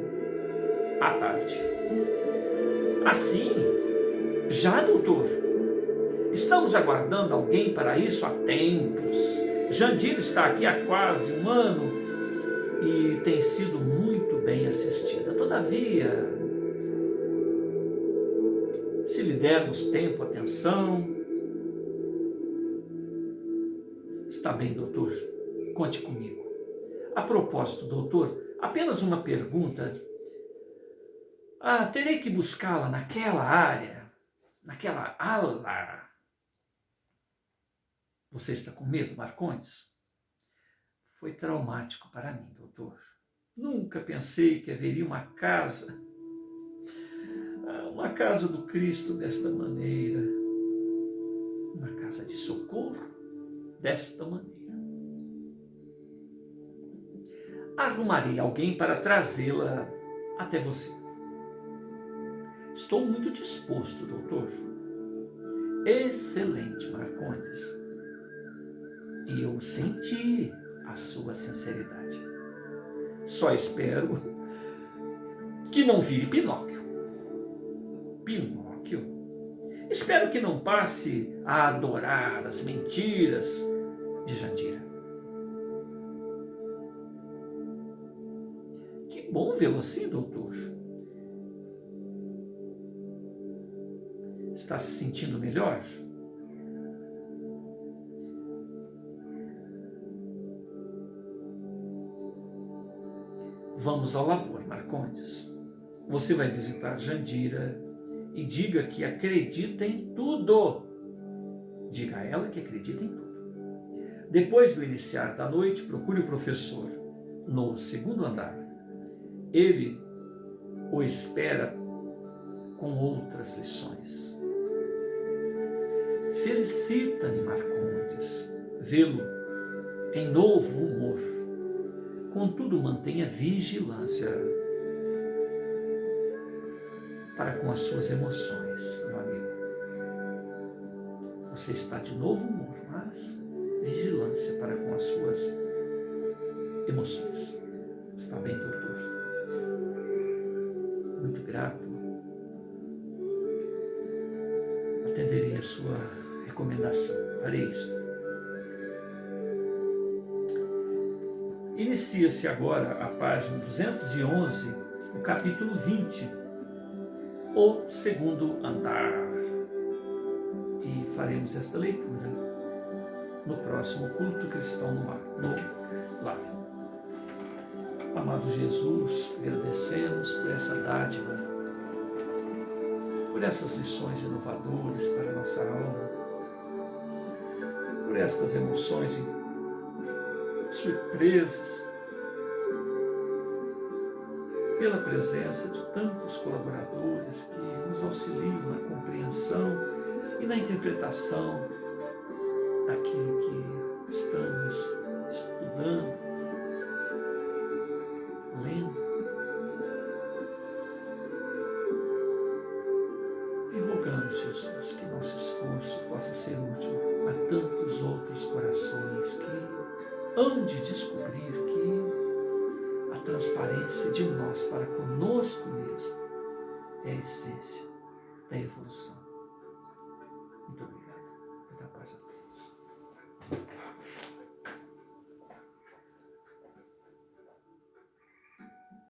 à tarde. Assim, já, doutor, estamos aguardando alguém para isso há tempos. Jandir está aqui há quase um ano e tem sido muito bem assistida. Todavia, se lhe dermos tempo, atenção... Está bem, doutor, conte comigo. A propósito, doutor, apenas uma pergunta. Terei que buscá-la naquela área, naquela ala. Você está com medo, Marcondes? Foi traumático para mim, doutor. Nunca pensei que haveria uma casa do Cristo desta maneira. Uma casa de socorro desta maneira. Arrumarei alguém para trazê-la até você. Estou muito disposto, doutor. Excelente, Marcondes. E eu senti a sua sinceridade. Só espero que não vire Pinóquio. Pinóquio? Espero que não passe a adorar as mentiras de Jandira. Que bom vê-lo assim, doutor. Está se sentindo melhor? Vamos ao labor, Marcondes. Você vai visitar Jandira e diga que acredita em tudo. Diga a ela que acredita em tudo. Depois do iniciar da noite, procure o professor no segundo andar. Ele o espera com outras lições. Felicita-me, Marcondes, vê-lo em novo humor. Contudo, mantenha vigilância para com as suas emoções, meu amigo. Você está de novo humor, mas vigilância para com as suas emoções. Está bem, doutor? Muito grato. Atenderei a sua recomendação. Farei isso. Inicia-se agora a página 211, o capítulo 20, o segundo andar. E faremos esta leitura no próximo culto cristão no lar. Amado Jesus, agradecemos por essa dádiva, por essas lições inovadoras para a nossa alma, por estas emoções surpresas, pela presença de tantos colaboradores que nos auxiliam na compreensão e na interpretação daquilo que estamos estudando, lendo. E rogamos, Jesus, que nosso esforço possa ser útil a tantos outros corações que hão de descobrir que a transparência de nós para conosco mesmo é a essência da evolução. Muito obrigado.